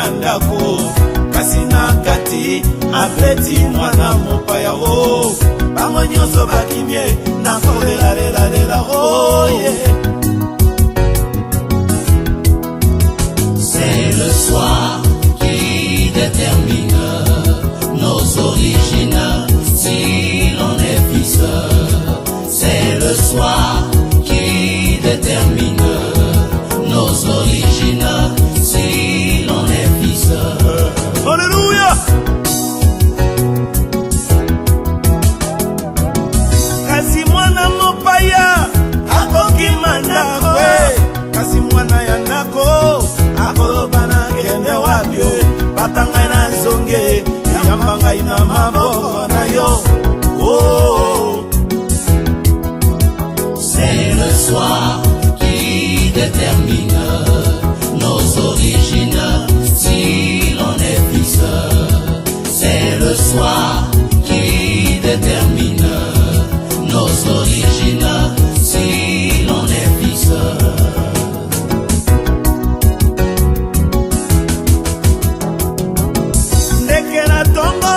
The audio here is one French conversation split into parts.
mandako kasi na kati abeti mwana mopaya o bango nyonso bakimie na kolela oh yeah. C'est le soir qui détermine nos origines si l'on est fils. C'est le soir qui détermine nos origines si l'on est fils. Alléluia. Kasi mwana mopaya akoki mandako kasi mwana ya ndako akobana kende wabio batanga na zonge yambanga ina maboko na yo oh. C'est le soir qui détermine nos origines si l'on est fils. C'est le soir qui détermine nos origines si l'on est fils. Ndeke na tongo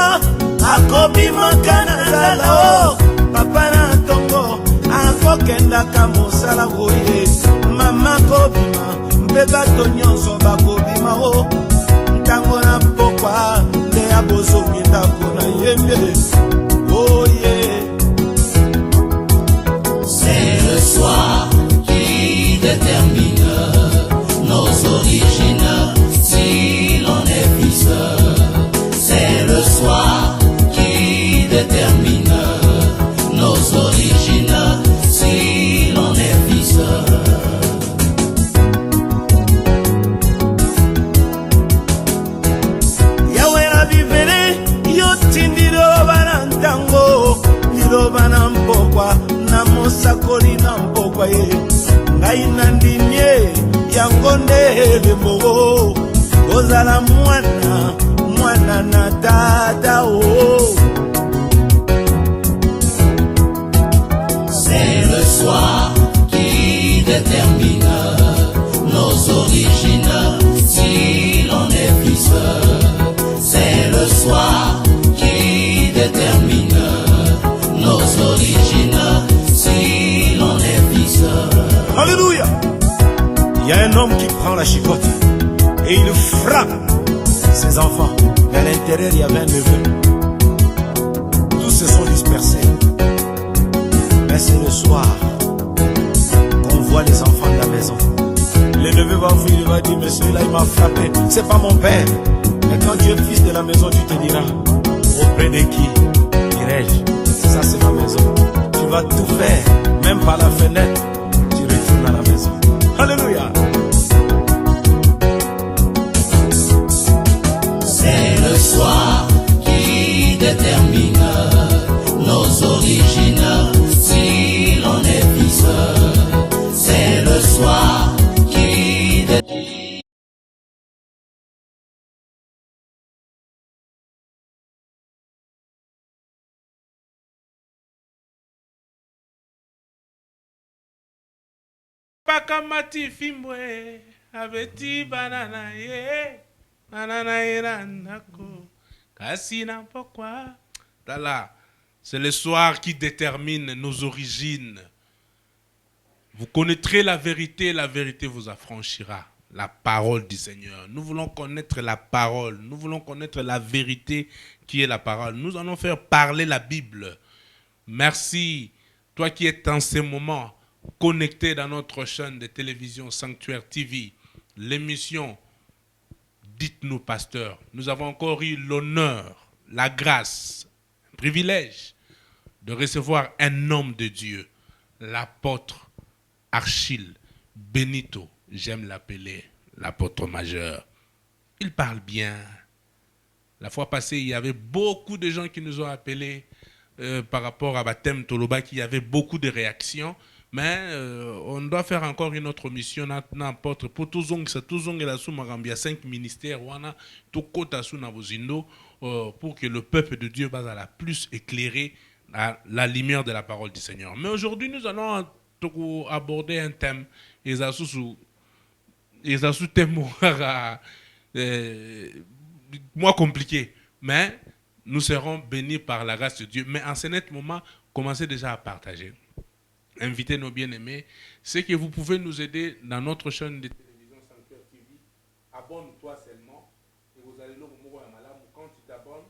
akobimaka na nzala o papa na tongo akokendaka mosala boye mama kobima mpe bato nyonso bakobima o ntango na pokwa nde ya bozongi ndako na yembe oye. C'est le soir qui détermine nos origines si l'on est fils. C'est le soir qui détermine nos origines si l'on est fils. Yawe na bibele yo tindilo bana ntango lilo bana mpokwa na mosakoli na mpokwa ye ngai na ndimie yango nde mogo kozala mwana na tata o. C'est le soir qui détermine nos origines si l'on est fils. C'est le soir qui détermine nos origines si l'on est fils. Alléluia. Il y a un homme qui prend la chicotte et il frappe ses enfants. Mais à l'intérieur, il y avait un neveu. Tous se sont dispersés. Mais c'est le soir qu'on voit les enfants de la maison. Le neveu va ouvrir, il va dire, mais celui-là, il m'a frappé. C'est pas mon père. Mais quand tu es fils de la maison, tu te diras, auprès de qui irai-je? Ça, c'est ma maison. Tu vas tout faire, même par la fenêtre. Tu retournes à la maison. Alléluia. C'est le soir qui détermine nos origines si l'on est fils. C'est le soir qui détermine. Pakamati fimbwe abeti banana ye nako kasi na pokwa. Voilà, c'est le soir qui détermine nos origines. Vous connaîtrez la vérité vous affranchira. La parole du Seigneur. Nous voulons connaître la parole. Nous voulons connaître la vérité qui est la parole. Nous allons faire parler la Bible. Merci, toi qui es en ce moment connecté dans notre chaîne de télévision Sanctuaire TV. L'émission Dites-nous, pasteur. Nous avons encore eu l'honneur, la grâce, le privilège de recevoir un homme de Dieu, l'apôtre Achille Benito. J'aime l'appeler l'apôtre majeur. Il parle bien. La fois passée, il y avait beaucoup de gens qui nous ont appelés par rapport à Baptême Toloba, qui y avait beaucoup de réactions. Mais on doit faire encore une autre mission, n'importe, pour tous et la sous-marambia, 5 ministères, pour que le peuple de Dieu va à la plus éclairer à la lumière de la parole du Seigneur. Mais aujourd'hui, nous allons aborder un thème, moins compliqué. Mais nous serons bénis par la grâce de Dieu. Mais en ce net moment, commencez déjà à partager. Invitez nos bien-aimés. C'est que vous pouvez nous aider dans notre chaîne de télévision Sanctuaire TV. Abonne-toi seulement. Et vous allez le quand tu t'abonnes,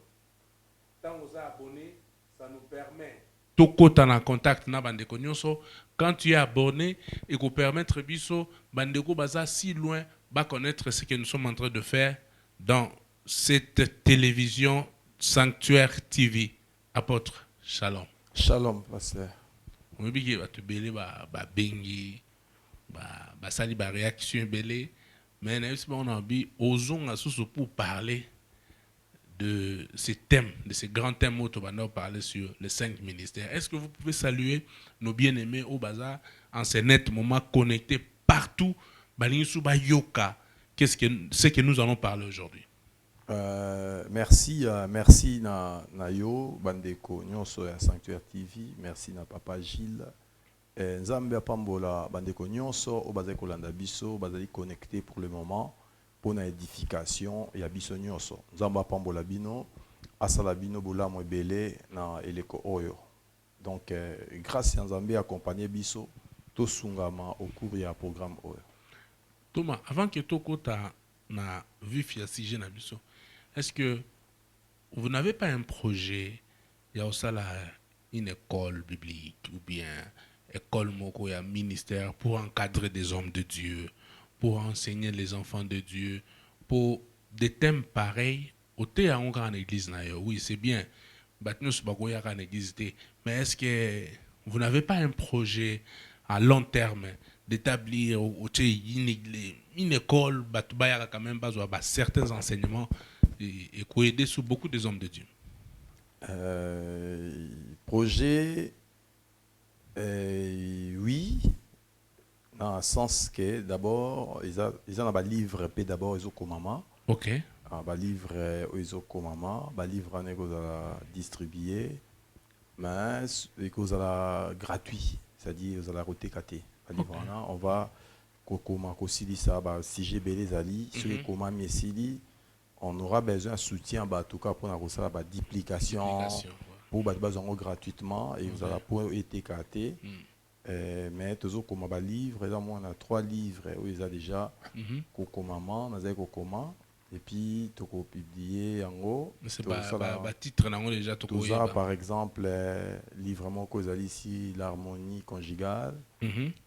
tant vous abonné, ça nous permet de en contact na bandeko nyonso. Quand tu es abonné, et vous permettre biso bandeko baza si loin va connaître ce que nous sommes en train de faire dans cette télévision Sanctuaire TV. Apôtre, shalom. Shalom, pasteur. On veut bien que tu belé ba bengi ba sali ba réaction belé, mais on a envie osons à sous pour parler de ces thèmes, de ces grands thèmes où on va parler sur les 5 ministères. Est-ce que vous pouvez saluer nos bien-aimés au bazar en ce net moment connectés partout, yoka, ce que nous allons parler aujourd'hui? Merci na yo bandeko nyonso ya Sanctuaire TV, merci na papa Gilles. Nzambe apambola bandeko nyonso o bazali kolanda biso, bazali connecté pour le moment pour na édification ya biso nyonso. Nzambe apambola bino, asala bino bolamu ebele na eleko oyo. Donc grâce à Nzambe accompagner biso to sungama au cours ya programme oyo. Thomas, avant que tokota na vif ya sujet na biso, est-ce que vous n'avez pas un projet, il y a aussi une école biblique ou bien école moko ya ministère pour encadrer des hommes de Dieu, pour enseigner les enfants de Dieu, pour des thèmes pareils au thé en église na yo? Oui, c'est bien. Mais est-ce que vous n'avez pas un projet à long terme d'établir une école, quand même certains enseignements et aider sur beaucoup des hommes de Dieu? Projet, oui, dans le sens que d'abord, ils ont un livre, d'abord, ils ont comme maman. Ok. Un livre, ils ont comme maman, un livre, ils ont distribué, mais ils ont gratuit, c'est-à-dire ils ont roté. On va, comment ça, si j'ai belé ali, ceux qui comment mesili, on aura besoin de soutien, en tout cas pour la duplication, pour besoin gratuitement et vous allez pour être caté. Mais toujours comme un livre, on a 3 livres où ils ont déjà maman, comment et puis tu peux publier en haut. C'est pas titre déjà tout ça par exemple livrement cause ici l'harmonie conjugale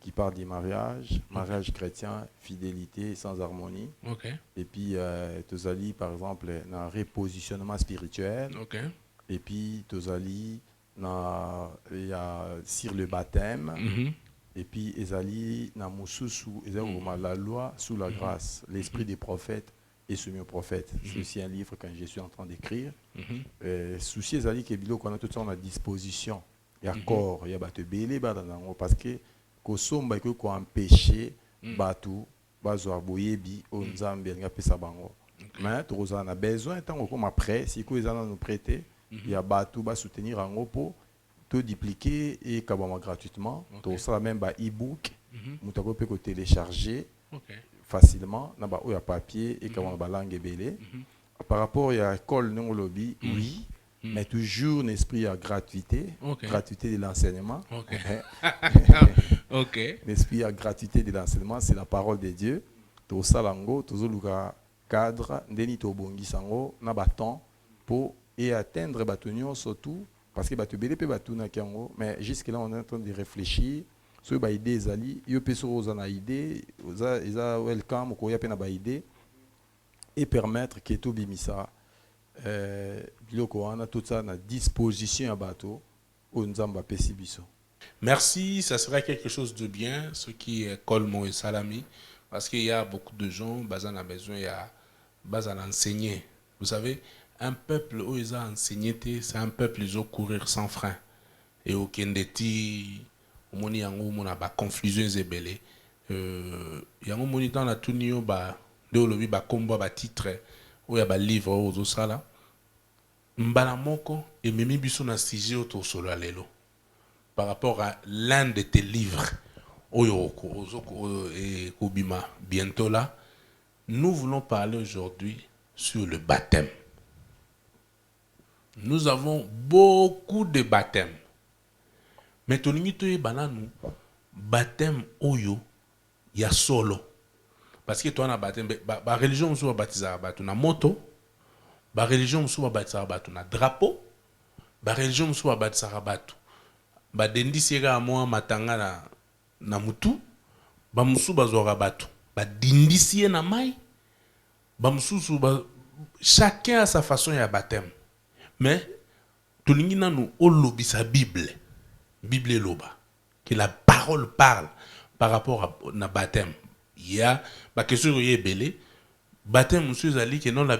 qui parle du mariage chrétien, fidélité sans harmonie. Et puis tu as par exemple un repositionnement spirituel. Et puis tu as sur le baptême. Et puis ezali na mususu la loi sous la grâce, l'esprit des prophètes et soumis aux prophètes. C'est aussi un livre que je suis en train d'écrire. Souci ezali que bilo qu'on a tout ça à disposition. Il y a corps, il y a batu belé parce que kosomba que ko empêcher batu bazwa boyebi o nzambe nga pesa bango. Mais tu as besoin tant comme après si ko ezana nous prêter, il y a batu ba soutenir en pour tout dupliquer et kabama gratuitement. Tout ça même e-book, mutako peut télécharger facilement na ba o ya papier et kabama ba langue belé. Par rapport à l'école non lobby, oui, mais toujours un esprit à gratuité, gratuité de l'enseignement. L'esprit à gratuité de l'enseignement, c'est la parole de Dieu. Tout ça lango, tout le cadre, ndeni to bongi sango na baton pour et atteindre batonio surtout parce que batu belé pe batu na kiango, mais jusque là on est en train de réfléchir sur ba idée zali, yo pe so na idée, oza welcome ko ya pe na ba idée et permettre que tout bimisa biloko wana tout ça na disposition à bateau au nzamba pesi biso. Merci, ça serait quelque chose de bien ce qui est Colmo et Salami parce qu'il y a beaucoup de gens bazan a besoin il y a bazan enseigner. Vous savez, un peuple où ils ont enseigné, c'est un peuple ils ont courir sans frein et au kendeti au moni yango mona ba confusion zebele yango moni dans la tunio ba de olobi ba kombo ba titre ou ya ba livre aux sala mbala moko et memi biso na sujet auto solo alelo par rapport à l'un de tes livres oyo et kobima bientôt là Nous voulons parler aujourd'hui sur le baptême. Nous avons beaucoup de baptêmes. Mais tout le monde baptême oyo ya solo. Parce que toi na baptême ba religion musu ba baptiser ba na moto, ba religion musu ba baptiser ba na drapeau, ba religion musu ba baptiser ba dendisi ga moi matanga na mutu, ba musu ba zora batu, ba dindisi na mai, ba musu ba chacun a sa façon ya baptême. Mais tout le monde nous olobi sa Bible. Bible loba. Que la parole parle par rapport à na baptême. Il y a ba question y est belé. Baptême monsieur Zali que non la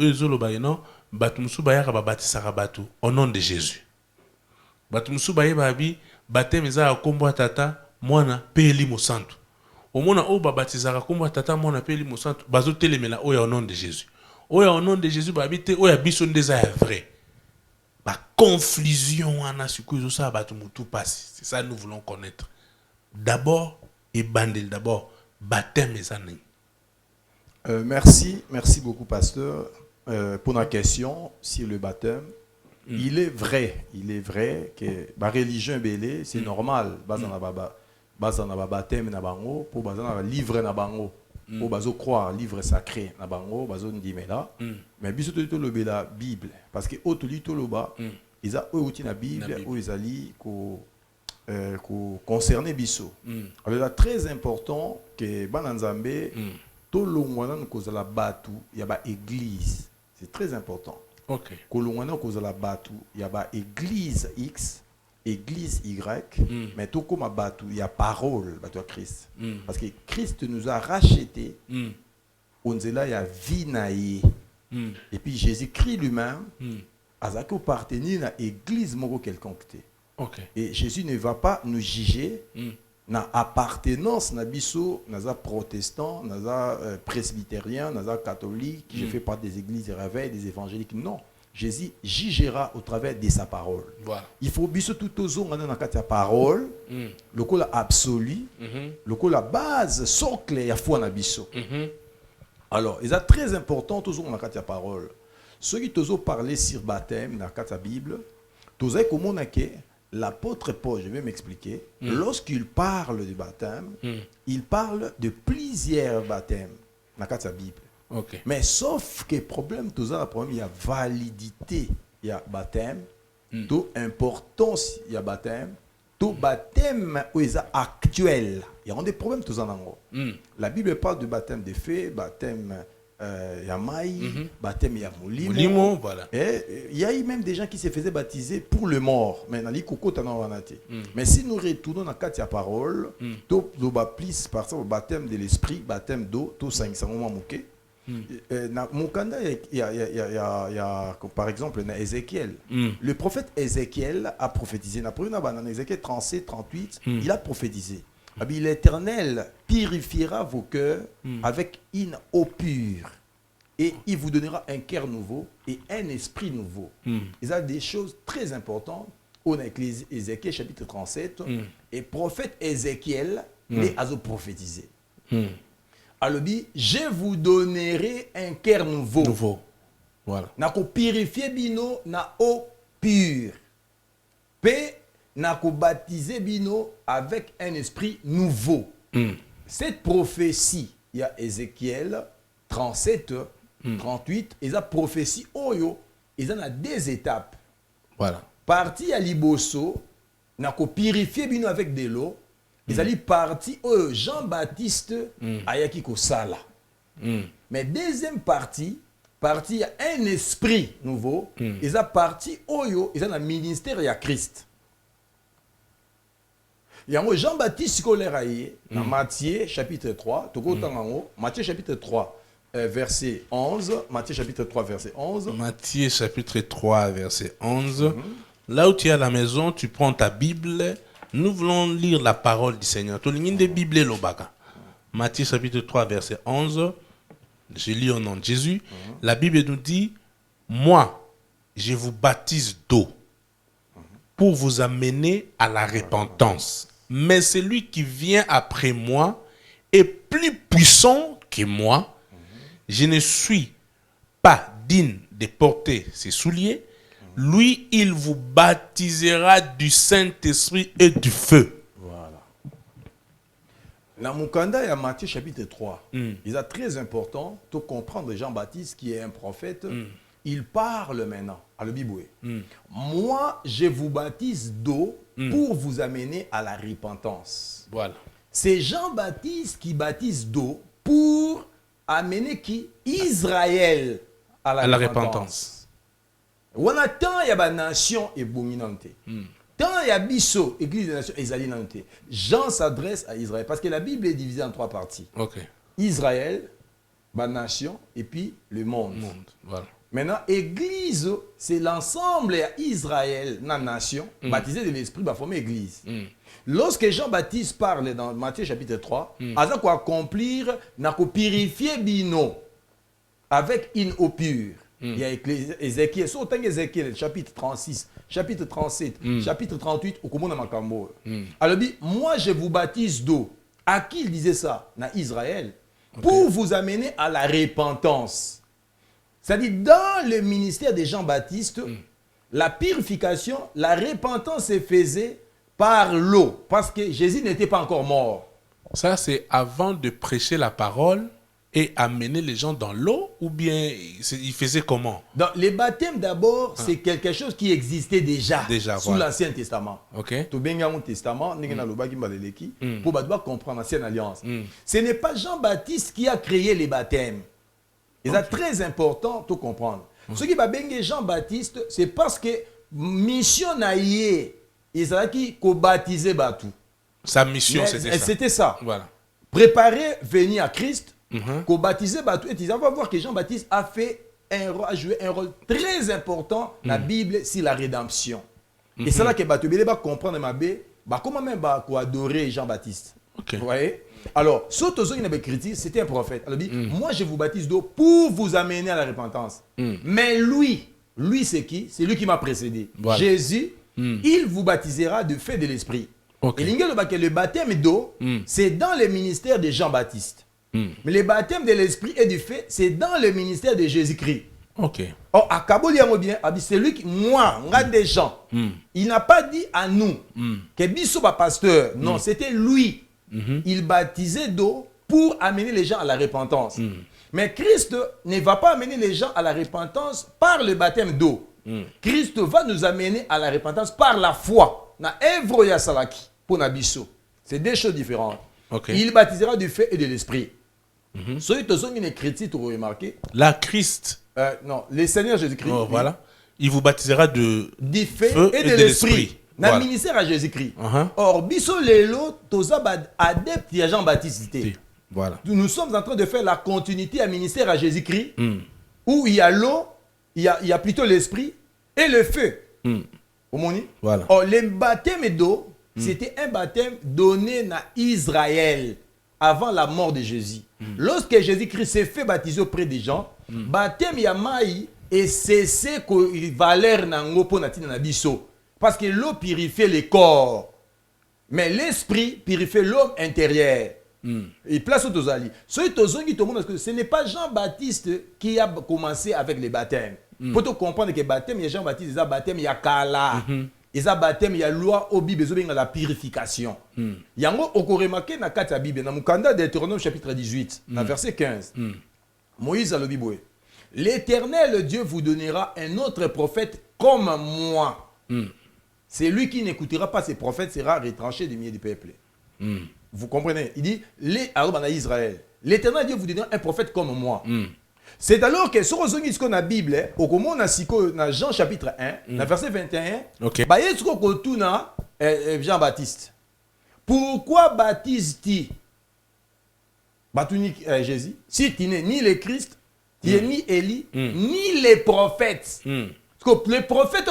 ezoloba non batu musu ba ya ba baptisera batu au nom de Jésus. Batu musu ba ba bi baptême za kombo tata mwana pe elimo santo. Au mona o ba baptisera kombo tata mwana pe elimo santo bazo telemela o ya au nom de Jésus. O ya au nom de Jésus ba bité o ya biso ndeza ya vrai. La confusion c'est ça que nous voulons connaître. D'abord, et bandel d'abord, baptême et années. Merci beaucoup, pasteur, pour la question sur le baptême. Il est vrai que la religion belé, c'est normal. Bazana baptême na bango, pour bazana livre na bango. Pour bazo croire livre sacré na bango bazo ndimela mais biso to lobe la Bible parce que otuli to loba ils a outi na Bible ou ils ali ko concerner biso. Alors là très important que bananzambe to longwana nkozala batu ya ba église, c'est très important. OK. Ko longwana nkozala batu ya ba église X Église Y, mais tout comme batu, il y a parole, batu à Christ. Parce que Christ nous a racheté, on est là, il y a vie naïe. Et puis Jésus-Christ lui-même, a appartenu à l'église moro quelconque. Et Jésus ne va pas nous juger na appartenance na biso, na protestant, na presbytérien, na catholique, qui fait partie des églises de réveil, des évangéliques. Non. Jésus jugera au travers de sa parole. Voilà. Il faut biso tout aux autres dans la parole, le col absolu, le col la base socle ya foi na biso. Alors, il est très important tous dans la parole. Ceux qui tous parler sur baptême dans la Bible, tous comment que l'apôtre Paul, je vais m'expliquer, lorsqu'il parle du baptême, il parle de plusieurs baptêmes dans la Bible. Okay. Mais sauf que problème, tout ça, il y a validité, il y a baptême, tout importance, il y a baptême, tout baptême où il y a actuel. Il y a des problèmes tout ça. La Bible parle de baptême de feu, baptême il y a maï, baptême il y a moulimo. Voilà. Et il y a eu même des gens qui se faisaient baptiser pour le mort. Mais mais si nous retournons dans la parole, tout le baptême, par exemple, baptême de l'esprit, baptême d'eau, tout ça, c'est un mouké. Mukanda, il y a par exemple Ézéchiel. Le prophète Ézéchiel a prophétisé. Dans Ézéchiel 37, 38, il a prophétisé. L'Éternel purifiera vos cœurs avec une eau pure. Et il vous donnera un cœur nouveau et un esprit nouveau. Il y a des choses très importantes. On a Ézéchiel chapitre 37. Et prophète Ézéchiel a prophétisé. Alors, je vous donnerai un cœur nouveau. Voilà. Nako purifier bino na eau pure. Pe nako baptiser bino avec un esprit nouveau. Cette prophétie, il y a Ézéchiel 37, 38, et la prophétie oyo, ils en a deux étapes. Voilà. Parti à Liboso, nako purifier bino avec de l'eau. Ils allaient partir Jean-Baptiste ayaki kosala. Mais deuxième partie à un esprit nouveau, ils ont parti oyo, ils ont un ministère à Christ. Il y a Jean-Baptiste scolaire dans Matthieu chapitre 3, Matthieu chapitre 3 verset 11, Matthieu chapitre 3 verset 11. Matthieu chapitre 3 verset 11. Là où tu es à la maison, tu prends ta Bible. Nous voulons lire la parole du Seigneur. Matthieu chapitre 3, verset 11. Je lis au nom de Jésus. La Bible nous dit, moi, je vous baptise d'eau pour vous amener à la repentance. Mais celui qui vient après moi est plus puissant que moi. je ne suis pas digne de porter ses souliers, lui, il vous baptisera du Saint-Esprit et du feu. Voilà. Dans Mukanda, il y a Matthieu chapitre 3. Il est très important de comprendre Jean-Baptiste qui est un prophète. Il parle maintenant à le Biboué. Moi, je vous baptise d'eau pour vous amener à la repentance. Voilà. C'est Jean-Baptiste qui baptise d'eau pour amener qui? Israël à la repentance. On a tant il y a une nation et dominante. Tant il y a biso église des nations et Jean s'adresse à Israël parce que la Bible est divisée en 3 parties. Okay. Israël, la nation et puis le monde. Voilà. Maintenant, église, c'est l'ensemble d'Israël, la nation, baptisé de l'esprit, va former église. Lorsque Jean-Baptiste parle dans Matthieu chapitre 3, il a quoi accomplir, n'a qu'à purifier bino avec une eau pure. Il y a Ézéchiel, Ézéchiel, chapitre 36, chapitre 37, chapitre 38, au Komona Makambo. Alors, moi je vous baptise d'eau. À qui il disait ça? À Israël. Pour vous amener à la repentance. C'est-à-dire, dans le ministère de Jean-Baptiste, la purification, la repentance se faisait par l'eau. Parce que Jésus n'était pas encore mort. Ça, c'est avant de prêcher la parole et amener les gens dans l'eau, ou bien il faisait comment? Donc, les baptêmes d'abord, c'est quelque chose qui existait déjà sous voilà. l'Ancien Testament. Okay. Tout bien un Testament, pour comprendre l'Ancienne Alliance. Ce n'est pas Jean-Baptiste qui a créé les baptêmes. C'est très important de comprendre. Ce qui va bien Jean-Baptiste, c'est parce que mission naïe, ils ont baptisé Batou. Sa mission, c'était ça. C'était ça. Voilà. Préparer venir à Christ. Qu'on baptisait Batou, et on va voir que Jean-Baptiste a joué un rôle très important dans la Bible sur la rédemption. Et c'est là que Batou va comprendre comment même adorer Jean-Baptiste. Vous voyez? Alors, c'était un prophète. Alors, moi je vous baptise d'eau pour vous amener à la repentance. Mais lui c'est qui? C'est lui qui m'a précédé. Voilà. Jésus, il vous baptisera de feu de l'esprit. Et le baptême d'eau, c'est dans le ministère de Jean-Baptiste. Mais le baptême de l'esprit et du feu, c'est dans le ministère de Jésus-Christ. Or, à Kabouliamo bien, c'est lui qui, moi, on a des gens. Il n'a pas dit à nous que Bissou va pasteur. Non, c'était lui. Il baptisait d'eau pour amener les gens à la repentance. Mais Christ ne va pas amener les gens à la repentance par le baptême d'eau. Christ va nous amener à la repentance par la foi. Na Evro Yasalaki pour Nabiso. C'est deux choses différentes. Il baptisera du feu et de l'esprit. Une écriture, tu remarqué. La Christ. Non, le Seigneur Jésus-Christ. Voilà. Il vous baptisera du feu et de l'esprit. Dans le ministère à Jésus-Christ. Or, biso lelo, toza adepte à Jean-Baptiste. Voilà. Nous sommes en train de faire la continuité à ministère à Jésus-Christ, où il y a l'eau, il y a plutôt l'esprit et le feu. Voilà. Or, le baptême d'eau, c'était un baptême donné à Israël avant la mort de Jésus. Lorsque Jésus-Christ s'est fait baptiser auprès des gens, baptême yamaï et cessé que valeur nango pour natina biso. Parce que l'eau purifie le corps, mais l'esprit purifie l'homme intérieur. Et place aux ali. Ce n'est pas Jean-Baptiste qui a commencé avec les baptêmes. Pour te comprendre que baptême, il y a Jean-Baptiste, il y a baptême, il y a Kala. Il y a baptême, il y a loi au Bible, il y a la purification. Il y a un remarqué dans la Bible, dans le Mukanda de Deutéronome chapitre 18, dans verset 15. Moïse a le Bible. L'Éternel Dieu vous donnera un autre prophète comme moi. C'est lui qui n'écoutera pas ses prophètes sera retranché du milieu du peuple. Vous comprenez? Il dit, Israël, l'Éternel Dieu vous donnera un prophète comme moi. C'est alors que sur la Bible, au comment dans Jean chapitre 1, dans verset 21, Jean-Baptiste. Pourquoi baptise-t-il Jésus? Si tu n'es ni le Christ, tu n'es ni Élie, ni les prophètes. Parce que le prophète,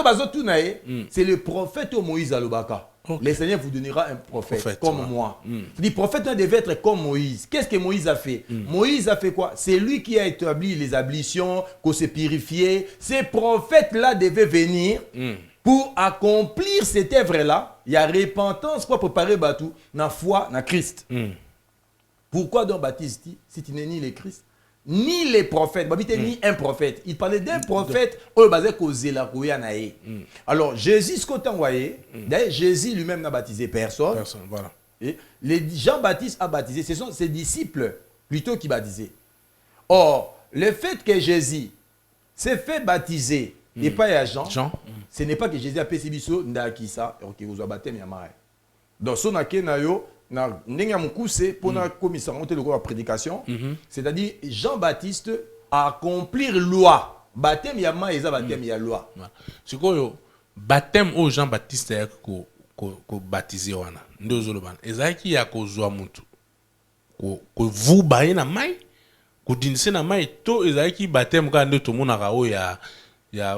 c'est le prophète Moïse Alobaka. Le Seigneur vous donnera un prophète comme moi. Le prophète devait être comme Moïse. Qu'est-ce que Moïse a fait? Moïse a fait quoi? C'est lui qui a établi les ablutions, qu'on s'est purifié. Ces prophètes-là devaient venir pour accomplir cette œuvre-là. Il y a repentance pour préparer Batou, na foi, na Christ. Pourquoi donc baptise-t-il si tu n'es ni le Christ, ni les prophètes, ni un prophète. Il parlait d'un prophète alors Jésus ce qu'on t'a envoyé, d'ailleurs Jésus lui-même n'a baptisé personne. Voilà. Et les Jean-Baptiste a baptisé, ce sont ses disciples plutôt qui baptisaient. Or, le fait que Jésus s'est fait baptiser et pas à Jean, ce n'est pas que Jésus a péché biso ndakisa et que vous avez baptisé mais donc son akenayo na ndenge mukuse pour na commission monter le prédication, c'est-à-dire Jean-Baptiste a accomplir loi. Baptême yama eza baptême ya loi. C'est quoi baptême au Jean-Baptiste ko baptisé wana ndozo lobana ezaki ya kozwa mutu ko vous baye na mai ko dinise na mai to ezaki baptême ka ndo to monaka o ya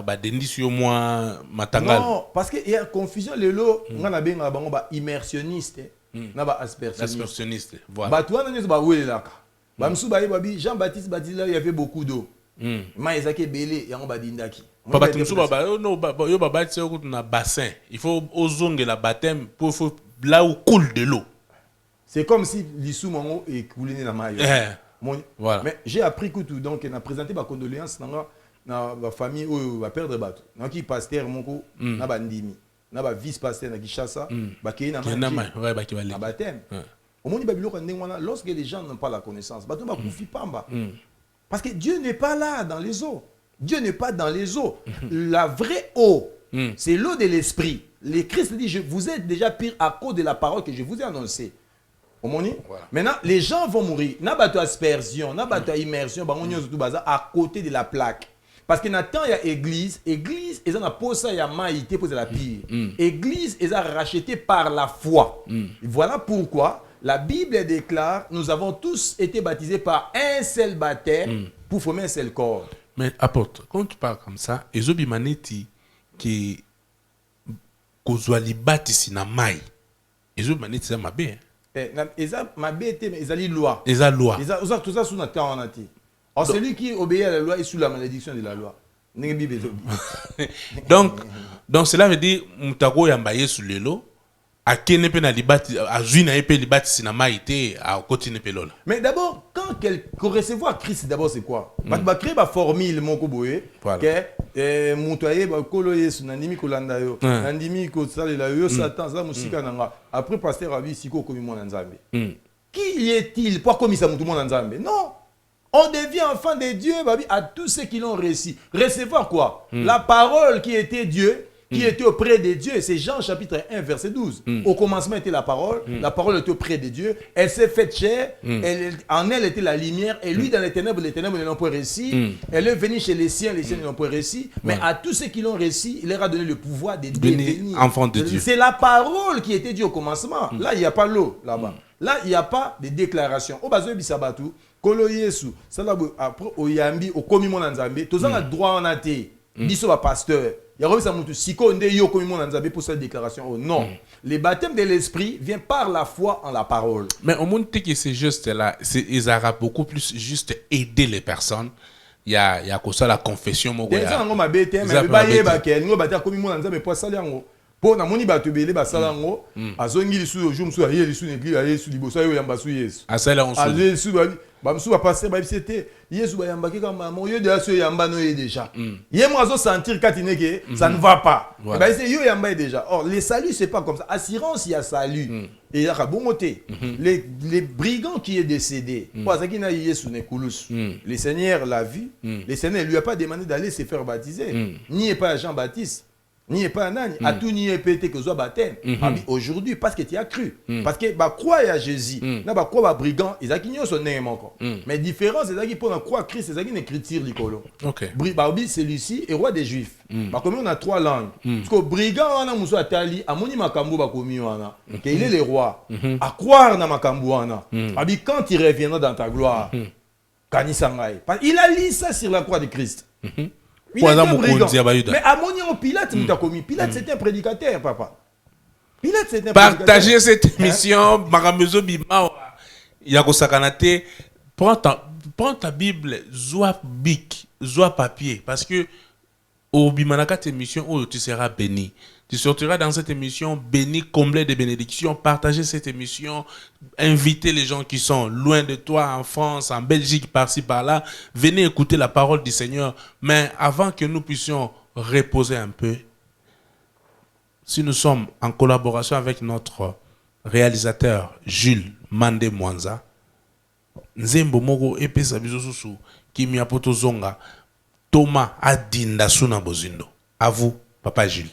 badendisi yo mwa matangal. Non, parce que il y a confusion lelo ngana benga bango ba immersionniste na ba aspersionniste. Voilà. Ba toi na ba welelaka. Ba msu ba babi Jean-Baptiste baptisé là il y avait beaucoup d'eau. Ma ezaki belé yango badindaki. Papa Tumsu baba yo baba tse ko na bassin. Il faut ozonge la baptême pour là où coule de l'eau. C'est comme si l'issou mango est coulé dans la maille. Voilà. Mais j'ai appris que tout donc on a présenté ma condoléance na ma famille où va perdre bateau. Na qui pasteur moko na bandimi. Na ba vice pasteur na Kishasa ba kei na maille. Ouais ba ki ba na baptême. Au monde babilo ko ndengwana lorsque les gens n'ont pas la connaissance, bateau ba kufi pamba. Parce que Dieu n'est pas là dans les eaux. Dieu n'est pas dans les eaux. La vraie eau, c'est l'eau de l'esprit. Le Christ dit, je vous ai déjà pire à cause de la parole que je vous ai annoncée. Voilà. Maintenant, les gens vont mourir. N'a pas d'aspersion, n'a pas d'immersion, à côté de la plaque. Parce que maintenant, il y a église. Église, ils ont posé ça, il y a maïté pour la pire. Église, ils ont racheté par la foi. Voilà pourquoi la Bible déclare, nous avons tous été baptisés par un seul baptême pour former un seul corps. Mais apôtre, quand tu parles comme ça, ezobi maneti qui kozwali batisi na mai. Ezobi maneti za mabe. Eza mabe te mais ezali loi. Eza loi. Eza tout ça sous notre temps en ati. Or celui qui obéit à la loi est sous la malédiction de la loi. donc cela veut dire mutako yambaye sous lelo. Akene pe na libati azuna epe libati sinama ite a continue pe lola. Mais d'abord quand recevoir Christ d'abord c'est quoi? Ba créer ba formule moko boye que mutoye ba kolo yesu nandimi kolanda yo nandimi ko salela yo satan za musika nanga après pasteur abi siko komi mwana nzambe. Qui est-il pour comme ça mutu mwana nzambe? Non. On devient enfant de Dieu babi à tous ceux qui l'ont reçu. Recevoir quoi? La parole qui était Dieu qui était auprès de Dieu, c'est Jean chapitre 1 verset 12. Au commencement était la parole était auprès de Dieu, elle s'est faite chair, en elle était la lumière, et lui dans les ténèbres ne l'ont pas réussi. Elle est venue chez les siens ne l'ont pas réussi, mais à tous ceux qui l'ont réussi, il leur a donné le pouvoir de devenir enfant de Dieu. C'est la parole qui était Dieu au commencement. Là, il n'y a pas l'eau là-bas. Là, il n'y a pas de déclaration. Au bazo bisabatu, kolo yesu, salabu après au yambi au komi mon nzambe, tous a droit en athée. Biso ba pasteur. Il y a ça mutu siko nde yo komi mon nzambe pour cette déclaration. Oh non. Le baptême de l'esprit vient par la foi en la parole. Mais au monde que c'est juste là, ils aura beaucoup plus juste aider les personnes. Il y a comme ça la confession mo ya. Déjà ngo mabete mais ba yeba ke ngo bata komi mon nzambe pour ça yango. Po na moni bato belé ba sala ngo azongi lisu yo jour musu aye lisu n'église aye su liboso yo yamba su yesu. Asala on su. Ale su ba musu ba passer ba c'était yesu ba yamba ke kama mo yo de aso yamba no ye déjà. Ye mo azo sentir katineke ça ne va pas. Ba c'est yo yamba déjà. Or les salut c'est pas comme ça. Assurance il y a salut. Et il y a bon côté. Les brigands qui est décédé. Parce qu'il na yesu ne kulus. Le Seigneur l'a vu. Le Seigneur lui a pas demandé d'aller se faire baptiser. Ni pas Jean-Baptiste. Ni est pas un âne, à tout ni est pété que soit baptême. Aujourd'hui, parce que tu as cru. Parce que bah croire à Jésus, n'a pas croire à brigand, ils ont quitté son nez encore. Mais différence, c'est qu'ils pour croire Christ, c'est qu'ils écriture l'icolo. OK. Barbi celui-ci est roi des Juifs. Bah comme on a trois langues. Parce que brigand on a muso atali, amoni makambo ba komi wana. Que il est le roi. À croire na makambo wana. Abi quand il reviendra dans ta gloire. Kanisangai. Il a lu ça sur la croix de Christ. Mais Amonio Pilate, Pilate c'était un prédicateur, papa. Pilate c'était un prédicateur. Partagez cette émission, Maramezo Bima, Yakosakanate. Prends ta Bible, zoa bic, zoa papier, parce que au Bimanaka cette émission, tu seras béni. Tu sortiras dans cette émission béni, comblé de bénédictions. Partagez cette émission. Invitez les gens qui sont loin de toi, en France, en Belgique, par-ci, par-là. Venez écouter la parole du Seigneur. Mais avant que nous puissions reposer un peu, si nous sommes en collaboration avec notre réalisateur Jules Mandé Mwanza, Nzembo Mogo epesa biso susu kimia poto zonga Thomas adinda suna bozindo. À vous, Papa Jules.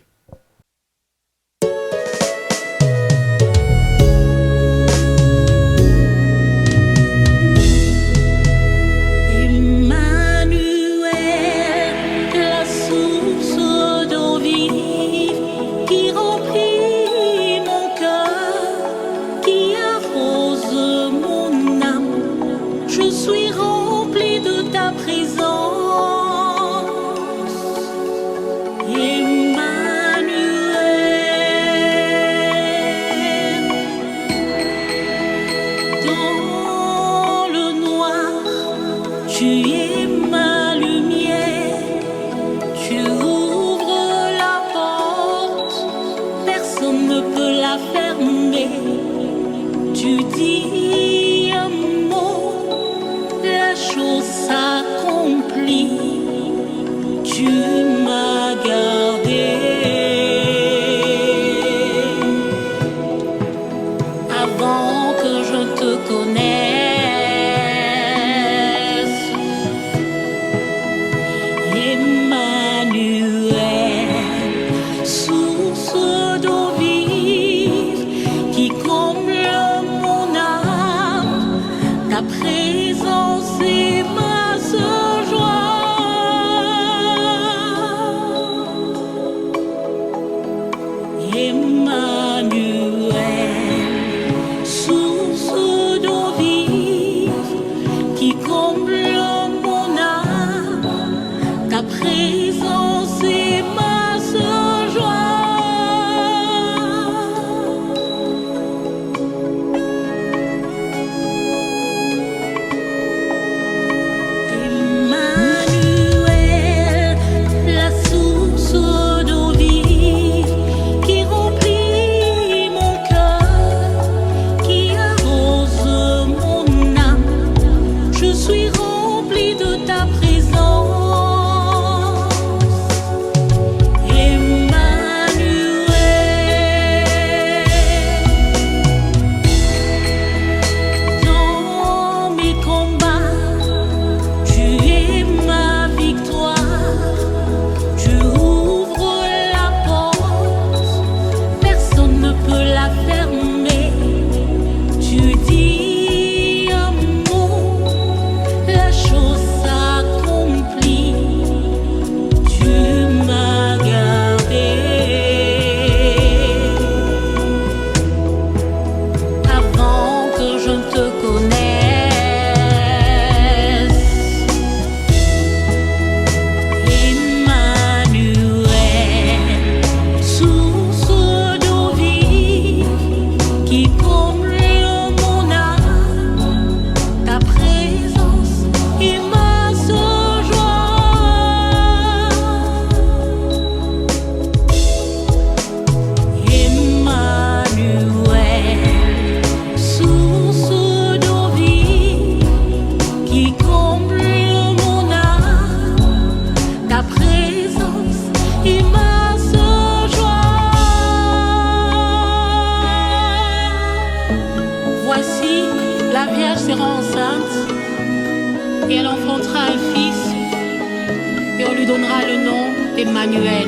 Emmanuel,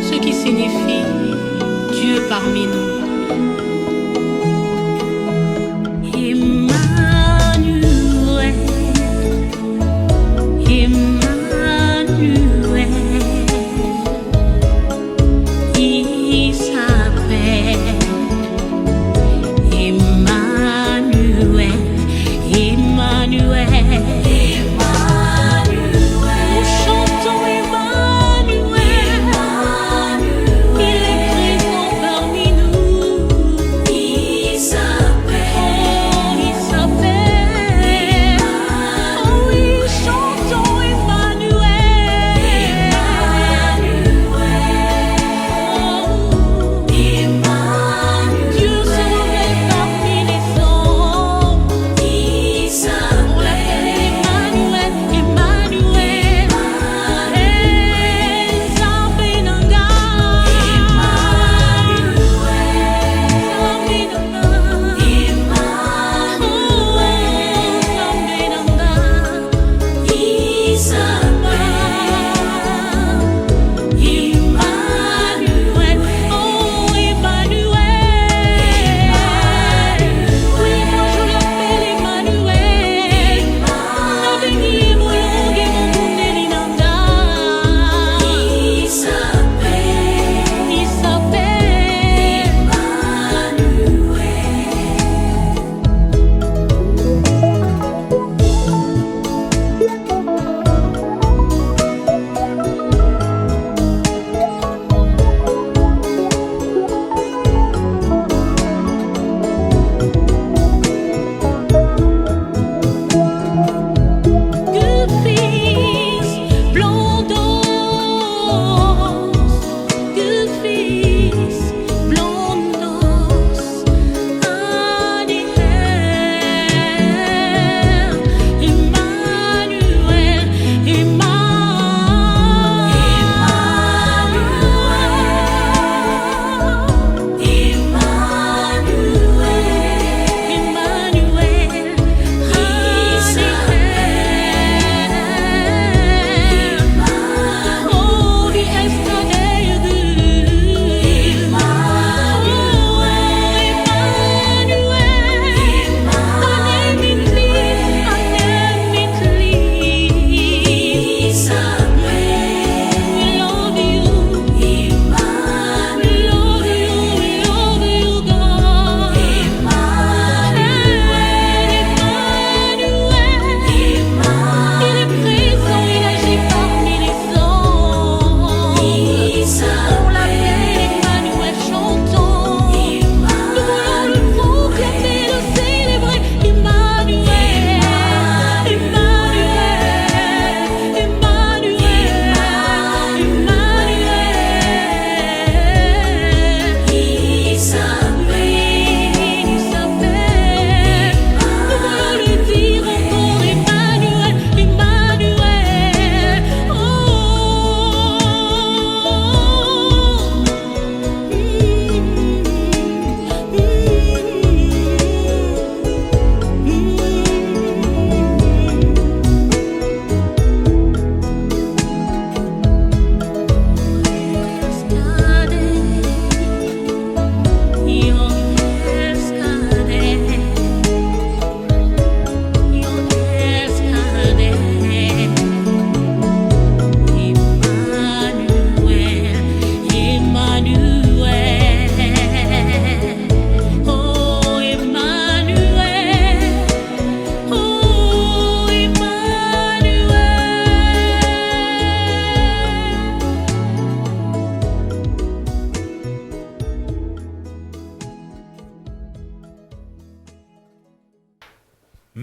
ce qui signifie Dieu parmi nous. Emmanuel, il est présent parmi nous.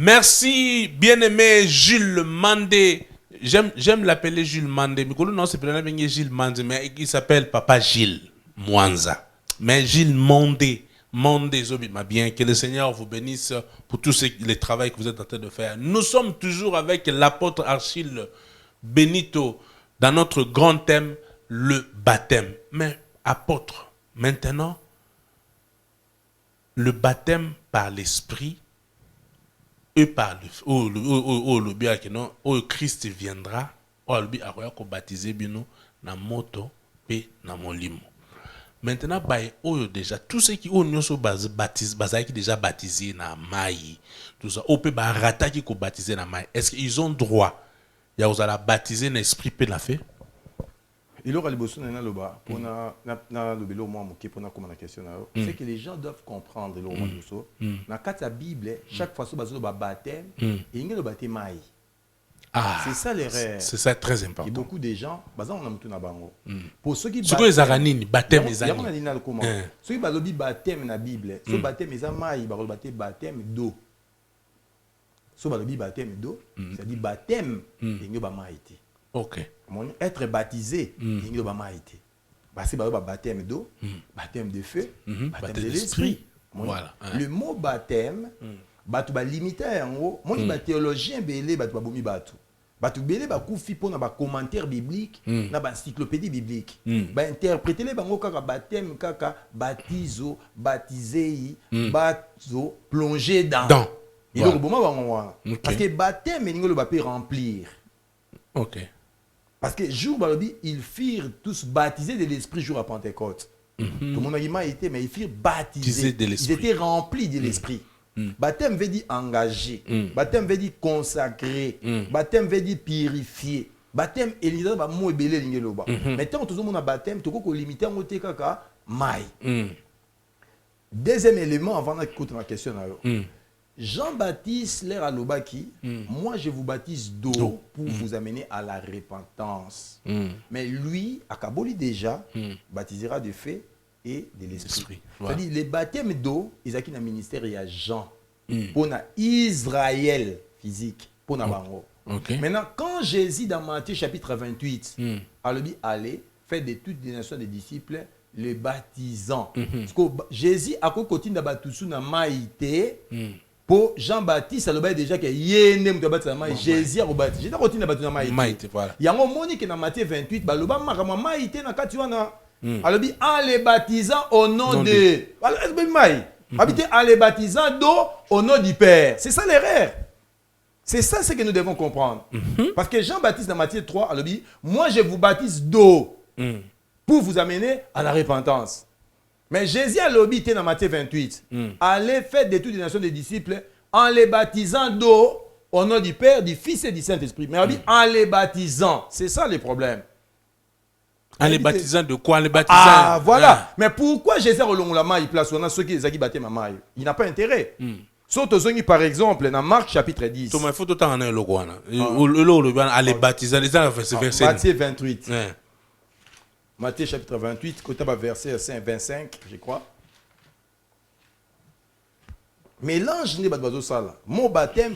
Merci, bien-aimé Jules Mandé. J'aime l'appeler Jules Mandé. Mais non, c'est pas Jules Mandé, mais il s'appelle Papa Gilles Mwanza. Mais Gilles Mandé. Mandé, Zobima bien. Que le Seigneur vous bénisse pour tous les travaux que vous êtes en train de faire. Nous sommes toujours avec l'apôtre Achille Benito dans notre grand thème, le baptême. Mais apôtre, maintenant, le baptême par l'esprit et par le bien que non, Christ viendra, lui a baptisé bino na moto et na molimo. Maintenant, déjà tous ceux qui ont déjà baptisé na mai, tout ça, on peut rata qui ko baptisé na mai. Est-ce qu'ils ont droit? Il y a aux baptisé na esprit pe la fait? Il aura les bossons dans le bas pour na le bélo moi moqué pour na comme la question c'est que les gens doivent comprendre le moment bosso na la Bible chaque fois que bazo ba baptême et il y a le baptême mai. Ah, c'est ça l'erreur. C'est ça très important. Et beaucoup de gens bazan on a mutu na bango. Pour ceux qui ce que les aranini baptême les amis. Il y a comment ceux qui balobi baptême na Bible, ce baptême les mai ba baptême d'eau. Ce balobi baptême d'eau, c'est-à-dire baptême et nyo ba mai. OK. Être baptisé, il y a c'est baptême d'eau, baptême de feu, baptême de l'esprit. Voilà. Le mot baptême, batu ba limité en haut, mon théologien belé batu ba bomi batu. Batu belé ba koufi pour na ba commentaire biblique, na ba encyclopédie biblique. Ba interpréter les bango kaka baptême kaka baptizo, baptisé, bazo plonger dans. Il y a parce que baptême il le peut remplir. OK. Parce que jour balobi, ils firent tous baptisés de l'esprit jour à Pentecôte. Tout le monde a été, mais ils firent baptisés de l'esprit. Ils étaient remplis de l'esprit. Baptême veut dire engagé. Baptême veut dire consacré. Baptême veut dire purifié. Baptême est l'idée de mot belé lingeloba. Maintenant tout le monde a baptême, tout ko limiter en côté kaka mai. Deuxième élément avant d'écouter ma question là. Jean-Baptiste l'air à l'obaki, moi je vous baptise d'eau pour vous amener à la repentance. Mais lui, à Kaboli déjà, baptisera de feu et de l'esprit. C'est-à-dire les baptêmes d'eau, ils ont un ministère, il y a Jean. Pour Israël physique, pour Bango. Maintenant, quand Jésus dans Matthieu chapitre 28, a dit allez, faites de toutes les nations des disciples, les baptisants. Parce que Jésus a continué à baptiser na maïté. Pour Jean-Baptiste, ça le déjà que yéné mutabatama Jésus a rebaptisé. J'ai continué à baptiser maïté. Voilà. Il y a un moment que dans Matthieu 28, baloba makama maïté na katiwana. Alors dit en les baptisant au nom de. Alors est-ce que maï? Habiter en les baptisant d'eau au nom du Père. C'est ça l'erreur. C'est ça ce que nous devons comprendre. Parce que Jean-Baptiste dans Matthieu 3, alors dit moi je vous baptise d'eau pour vous amener à la repentance. Mais Jésus a l'obité dans Matthieu 28. Allez faire de toutes les nations des disciples en les baptisant d'eau au nom du Père, du Fils et du Saint-Esprit. Mais en les baptisant, c'est ça le problème. En les baptisant de quoi? En les baptisant. Ah, voilà. Mais pourquoi Jésus a relongé il place ceux qui ont baptisé ma il n'a pas intérêt. Sauf par exemple, dans Marc chapitre 10. Il faut tout le temps en aller baptiser les gens, verset. Matthieu 28. Matthieu chapitre 28, côté verset 25, je crois. Mélange n'est pas de ça. Mon baptême,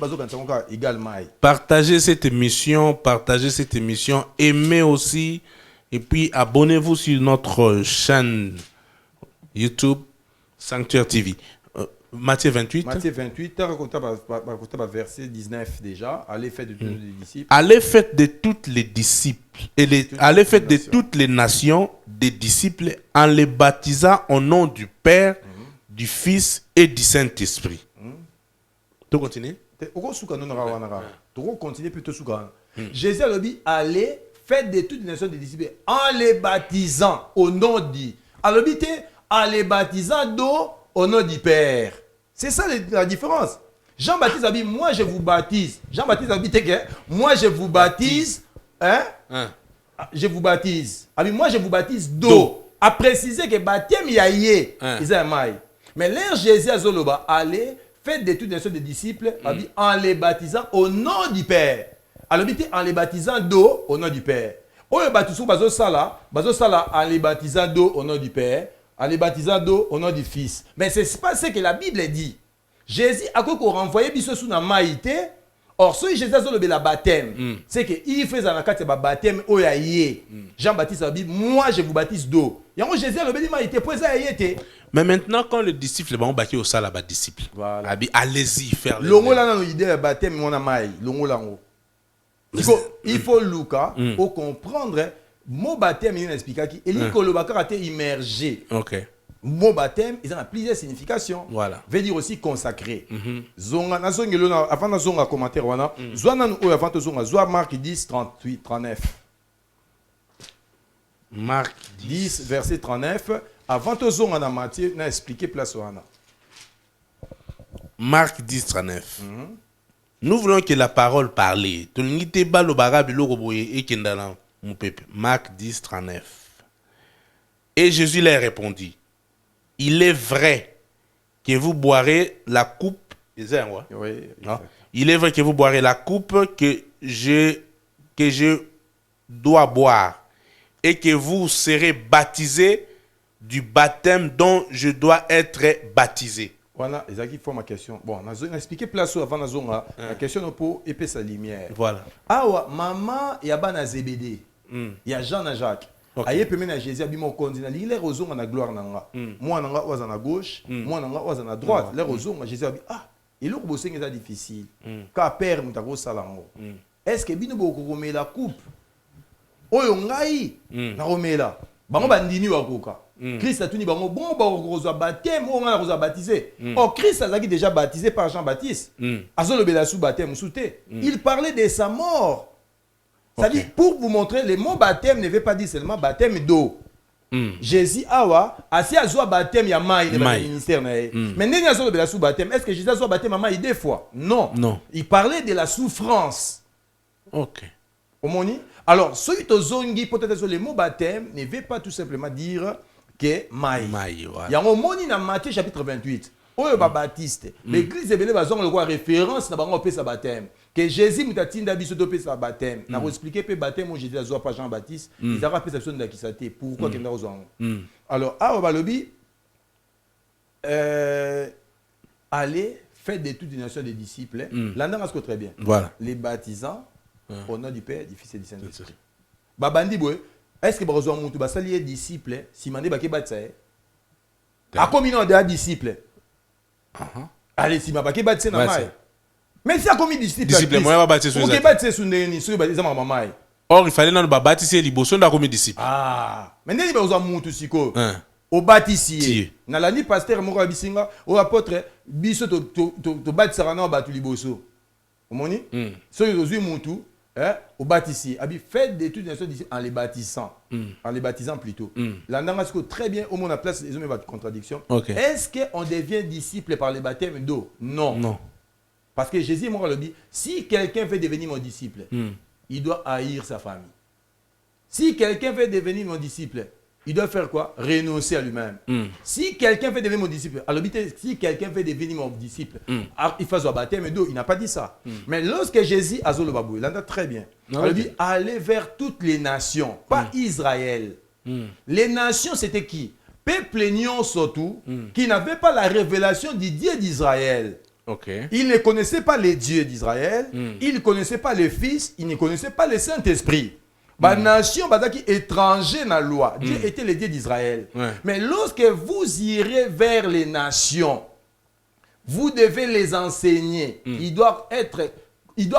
également. Partagez cette émission, aimez aussi, et puis abonnez-vous sur notre chaîne YouTube Sanctuaire TV. Matthieu 28. Matthieu 28, verset 19 déjà. Allez faire de tous les disciples. Allez faire de toutes les disciples. Allez faire de toutes les nations des disciples en les baptisant au nom du Père, du Fils et du Saint-Esprit. Tu continues? Tu continues plutôt. Jésus a dit allez faire de toutes les nations des disciples en les baptisant au nom du. Alors, en les baptisant d'eau au nom du Père. C'est ça la différence. Jean-Baptiste a dit, moi je vous baptise. Jean-Baptiste a dit que moi je vous baptise. Je vous baptise. A dit, moi je vous baptise d'eau. A précisé que baptême y a yé. Mais là Jésus a dit, allez, faites de toutes les nations des disciples en les baptisant au nom du Père. Alors, en les baptisant d'eau au nom du Père. On les baptise en les baptisant d'eau au nom du Père. En les baptisant d'eau au nom du Fils. Mais ce n'est pas ce que la Bible dit. Jésus a quoi qu'on renvoyait biso sous na maïté. Or, ce que Jésus a dit le baptême, c'est qu'il fait un baptême au yaye. Jean-Baptiste a dit, moi je vous baptise d'eau. Et Jésus a dit, maïté, pour ça yaye. Mais maintenant, quand le disciple va bâti au sala ba disciple, voilà. Allez-y faire le. Longo là, l'idée de baptême, mon amaï. Longo là, il faut Lucas pour comprendre. Mon baptême, il explique qui et l'île a été immergé. Ok. Mon baptême, il a plusieurs significations. Voilà. Veut dire aussi consacré. Zonga na zonga avant na zonga commentaire wana. Zwana ou avant to zonga zwa Marc 10 38 39. Marc 10 verset 39 avant to zonga na Matthieu na expliquer place wana. Marc 10 39. Nous voulons que la parole parle. Tu n'étais pas le barabi le roboye et kendala. Mon peuple. Marc 10, 39. Et Jésus leur répondit, il est vrai que vous boirez la coupe. Oui, non? Il est vrai que vous boirez la coupe que je dois boire et que vous serez baptisés du baptême dont je dois être baptisé. Voilà, il faut ma question. Bon, on a expliqué place avant la question pour épaisse sa lumière. Voilà. Ah, maman, il y a Bana Zébédée. Il y a Jean et Jacques. Aïe, peut mener Jésus, il m'a condamné. Il est rosé, on a gloire. Moi, on a à gauche. Moi, on a à droite. Les rosés, Jésus a dit, ah, il est bossé, c'est difficile. Car père, on a gros salambo. Est-ce que bien beaucoup remet la coupe? Oh, on a eu. Na remet là. Bango bandini wa koka. Christ a tout dit bango bon ba rosa baptême on a rosa baptisé. Oh Christ a déjà baptisé par Jean-Baptiste. Azolo bela sous baptême souté. Il parlait de sa mort. C'est-à-dire pour vous montrer le mot baptême ne veut pas dire seulement baptême d'eau. Jésus awa asi azwa baptême ya mai de ministère na. Mais neni azolo bela sous baptême. Est-ce que Jésus azwa baptême à mai deux fois? Non. Non. Il parlait de la souffrance. OK. Omoni. Alors, ceux qui zongi peut-être le mot baptême ne veut pas tout simplement dire que maï. Il y a un mot dans Matthieu chapitre 28. Oyo ba baptiste. L'église de Belé va zong le quoi référence na bango pe sa baptême. Que Jésus mutatinda biso to pe sa baptême. Na vous expliquer pe baptême où Jésus azwa pas Jean-Baptiste. Ils a pe sa personne da kisate. Pourquoi qu'il n'a ozong. Alors, ah ba lobi allez faites de toutes les nations des disciples. Là on très bien. Voilà. Les baptisants au nom du Père, du Fils et du Saint-Esprit. Babandi boy, est-ce que vous avez un basalier disciple si mandé ba ke batsa a commis non de disciple. Allez si ma ba ke batsa na mai. Mais si a commis disciple moi ba batsa sur. Ou ke batsa sur ndeni sur ba za mama. Or il fallait non ba baptiser liboso nda commis disciple. Ah, mais ndeni ba uza muntu siko. Au baptisier. Na la ni pasteur moko bisinga au apôtre biso to batsa na ba tu liboso. Omoni? Ceux qui ont muntu au baptisier, faites des études en les baptisant. En les baptisant plutôt. Là, on très bien, au moins la place, ils ont mis votre contradiction. Est-ce qu'on devient disciple par les baptêmes d'eau? Non. Non. Parce que Jésus m'a dit, si quelqu'un veut devenir mon disciple, il doit haïr sa famille. Si quelqu'un veut devenir mon disciple, il doit faire quoi? Renoncer à lui-même. Si quelqu'un veut devenir mon disciple, alors si quelqu'un veut devenir mon disciple, il fait son baptême d'eau, il n'a pas dit ça. Mais lorsque Jésus a dit le babou, il a dit très bien. Il dit allez vers toutes les nations, pas Israël. Les nations, c'était qui? Peuple nion surtout, qui n'avait pas la révélation du Dieu d'Israël. Il ne connaissait pas les dieux d'Israël, il ne connaissait pas le Fils, il ne connaissait pas le Saint-Esprit. La nation étranger dans la loi. Dieu était le Dieu d'Israël. Mais lorsque vous irez vers les nations, vous devez les enseigner. Il doit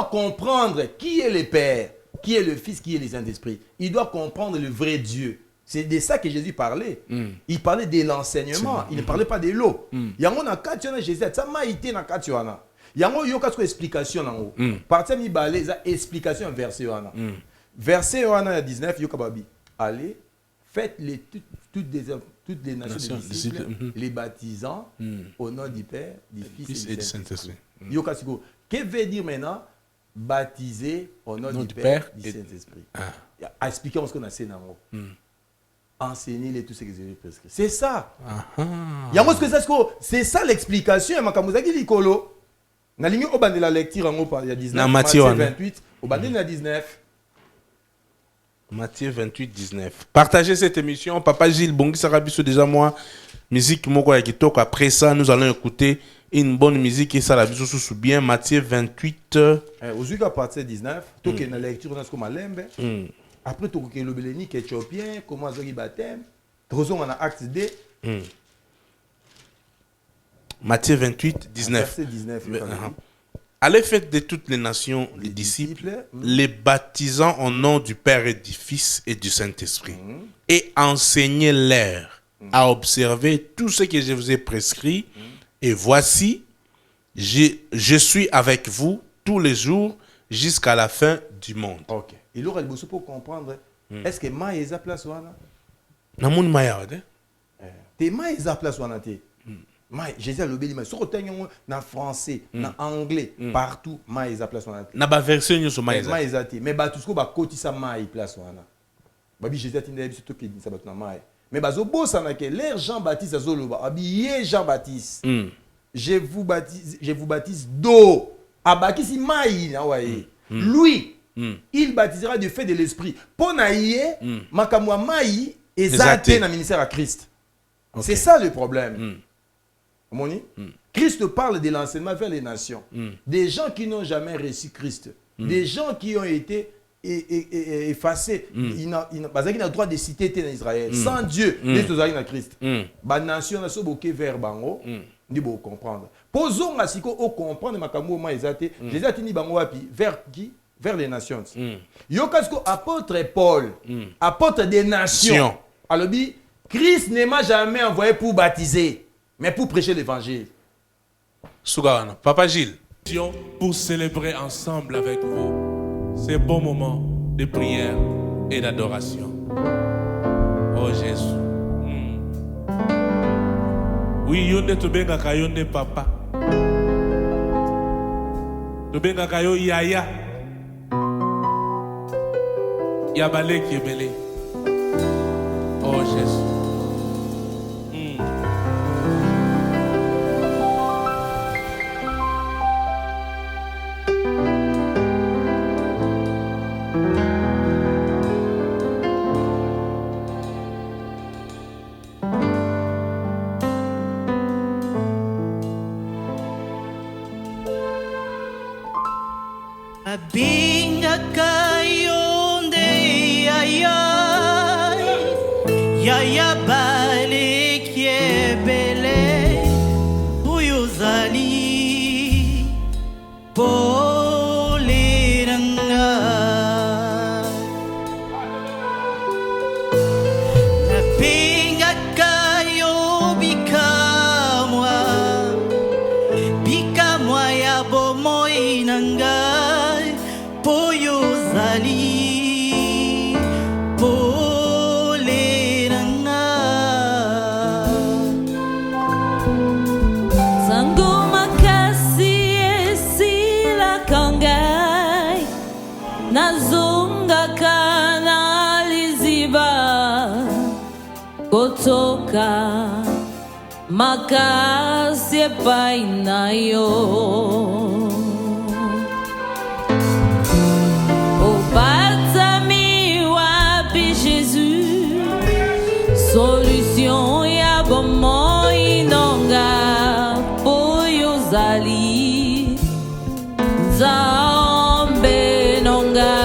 comprendre qui est le Père, qui est le Fils, qui est le Saint-Esprit. Il doit comprendre le vrai Dieu. C'est de ça que Jésus parlait. Il parlait de l'enseignement. Il ne parlait pas de l'eau. Il y a un Jésus, ça m'a été dans le il y a une explication en haut. Partir de la explication verset. Verset 19, Yokababi. Allez, faites toutes les nations des disciples, les baptisant au nom du Père, du Fils et du Saint-Esprit. Yokasiko. Que veut dire maintenant baptiser au nom du Père, du Saint-Esprit? Expliquons ce qu'on a fait dans enseigner tout ce que j'ai prescrit. C'est ça. C'est ça l'explication. Na ligne au bas de la lecture en haut, il y a 19. Matthieu 28, au bas de la 19. Matthieu 28, 19. Partagez cette émission. Papa Gilles Bongi Sarabiso, déjà moi. Musique Moko Yakitoko. Après ça, nous allons écouter une bonne musique et ça la biso sous bien. Matthieu 28. Aujourd'hui, à partir de 19, tu as une lecture dans ce qu'on a l'aimé. Après, tu as le bélénique éthiopien, comment ça baptême. Tu as acte D. Matthieu 28, 19. Verset 19. Allez faites de toutes les nations les disciples, les baptisant au nom du Père et du Fils et du Saint-Esprit. Et enseignez-leur à observer tout ce que je vous ai prescrit. Et voici, je suis avec vous tous les jours jusqu'à la fin du monde. Ok. Il aura le besoin pour comprendre. Est-ce que Maï est à place ou non? Namoun Maya, T'es Maï est à place ou non? Maï, Jésus a le béni. Si tu en français, en anglais, partout, Maï est à place ou non? Na ba version sur Maï. Maï est à place. Mais tout ce qu'on va côté ça Maï place ou non? Babi Jésus a dit c'est tout qui dit ça maintenant Maï. Mais bazo boss en a que l'air Jean-Baptiste a zoloba. Habillé Jean-Baptiste. Je vous baptise d'eau. Abakisi Maï, lui, il baptisera du fait de l'esprit. Pour naïe, makamwa Maï exalté dans le ministère à Christ. C'est ça le problème. Christ parle de l'enseignement vers les nations. Des gens qui n'ont jamais reçu Christ. Des gens qui ont été effacés. Il n'a pas le droit de citer en Israël. Sans Dieu, les choses dans Christ. Les nations ne sont pas vers Bango. Ni bon comprendre. Posons à ce qu'on comprendre makamwa ma exalté. Jésus a dit Bango vers qui? Vers les nations. Yokasko apôtre Paul, apôtre des nations. Alors, Christ ne m'a jamais envoyé pour baptiser, mais pour prêcher l'évangile. Sougarana, Papa Gilles. Pour célébrer ensemble avec vous ces beaux moments de prière et d'adoration. Oh Jésus. Oui, yonde tobenga kayonde papa. Tobenga kayo yaya. Yabale kebele. Oh Jésus. Abinga kayonde yaya yaya bale kiebele uyuzali poliranga Abinga kayo bikamwa ya bomoi nanga Kotoka makasi painayo Obatami wapi Jésus Solution ya bomo inonga Poyo zali Zambe nonga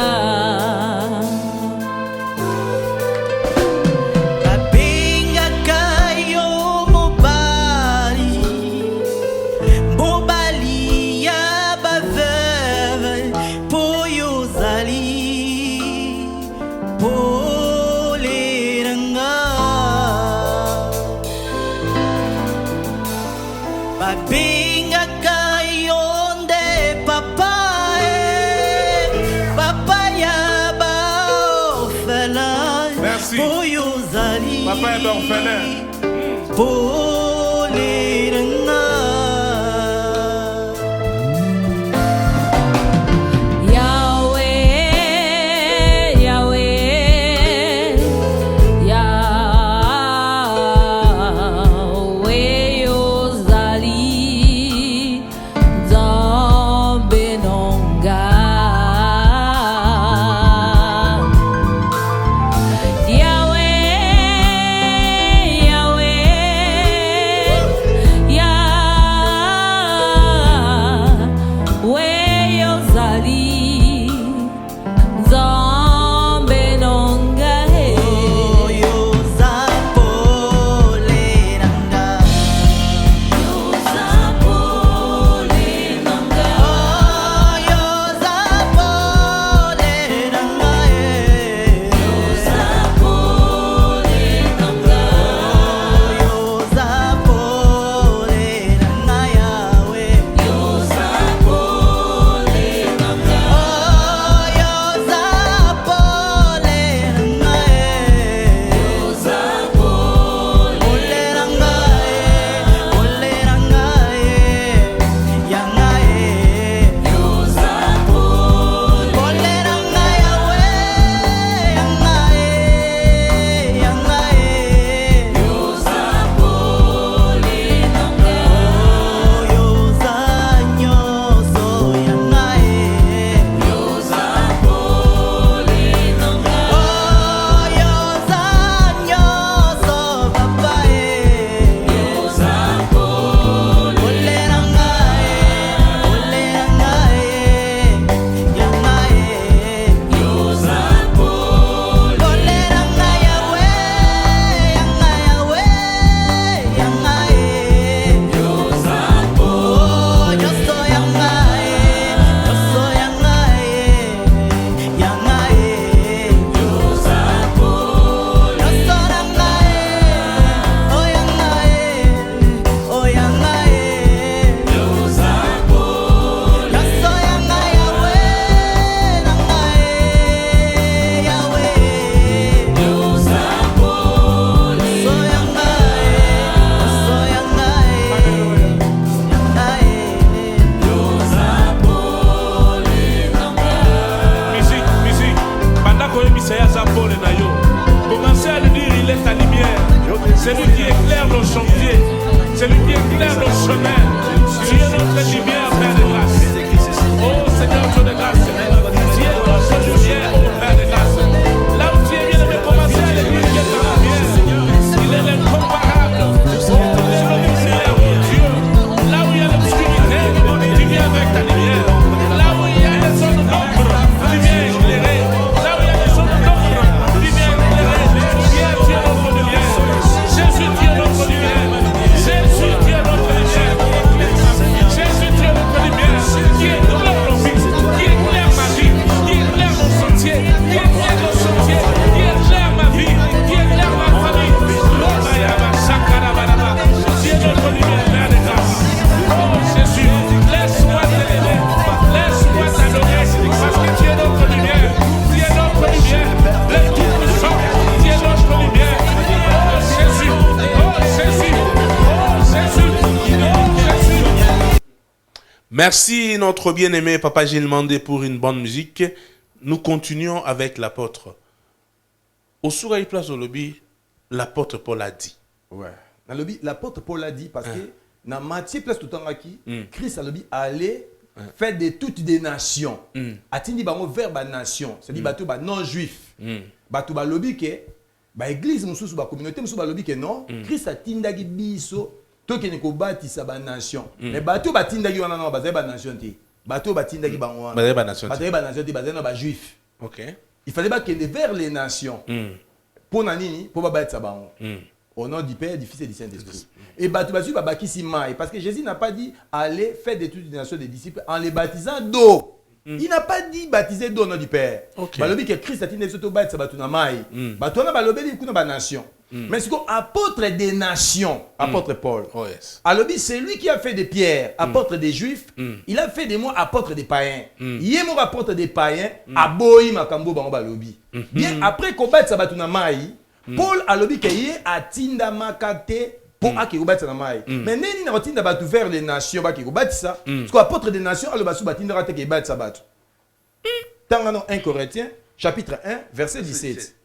Papa est orphelin. Yeah. C'est lui qui éclaire nos chantiers. C'est lui qui éclaire nos chemins. Tu es notre lumière, Père de grâce. Oh Seigneur, Dieu de grâce. Tu es notre lumière, oh Père de grâce. Là où tu es bien aimé, commencer à l'église de ta lumière. Il est l'incomparable. Oh, il est le lumière, mon Dieu. Là où il y a l'obscurité, tu viens avec ta lumière. Là où il y a des zones d'ombre, tu viens éclairer. Là où il y a des zones d'ombre, tu viens éclairer. Viens, tu es notre lumière. Jésus, tu es notre lumière. Jésus, tu es notre lumière. Jésus, tu es notre lumière. Qui éclaire nos vies, qui éclaire ma vie, qui éclaire nos sentiers, qui éclaire nos sentiers, qui éclaire ma vie, qui éclaire ma famille. Tu es notre lumière, Père de grâce. Oh Jésus, laisse-moi t'aimer, laisse-moi t'adorer, parce que tu es notre lumière, tu es notre lumière, le Tout-Puissant, tu es notre lumière. Oh Jésus, oh Jésus, oh Jésus, oh Jésus. Merci notre bien-aimé Papa Gilles Mandé pour une bonne musique. Nous continuons avec l'apôtre. Au Souraï Place au lobby, l'apôtre Paul a dit. Ouais. Dans le lobby, l'apôtre Paul a dit parce que dans Matthieu Place tout le temps qui Christ a lobby aller faire de toutes des nations. Atindi bango vers ba nation, c'est-à-dire bateau ba non juif. Bateau ba lobby que ba église mususu ba communauté mususu ba lobby que non, Christ atindaki biso to ke ne ko batisa ba nation. Mais bateau ba tindaki wana na ba nation ti. Bateau ba tindaki bango wana. Ba nation ti ba juif. OK. Il fallait pas qu'il vers les nations. Pour nanini, pour battre bango. Au nom du Père, du Fils et du Saint-Esprit. Et Batoubasu Babakisi Maï. Parce que Jésus n'a pas dit allez faire des études des nations des disciples en les baptisant d'eau. Il n'a pas dit baptiser d'eau au nom du Père. Balobi que Christ a dit que battre Batuna Maï. Batuna Balobi dit kuna ba nation. Mais c'est quoi apôtre des nations, apôtre Paul. Oh yes. Alobi c'est lui qui a fait des pierres, apôtre des juifs. Il a fait des mots apôtre des païens. Il est mon apôtre des païens. Aboyi makambo bango balobi. Bien après combattre Sabatuna Maï. Paul a lobby que atinda makate pour akirobati na mai. Mais neni na atinda batu vers les nations ba kirobati ça. Parce que apôtre des nations a le basu batinda rate ke bati sabatu. Tangano 1 Corinthiens chapitre 1 verset 17.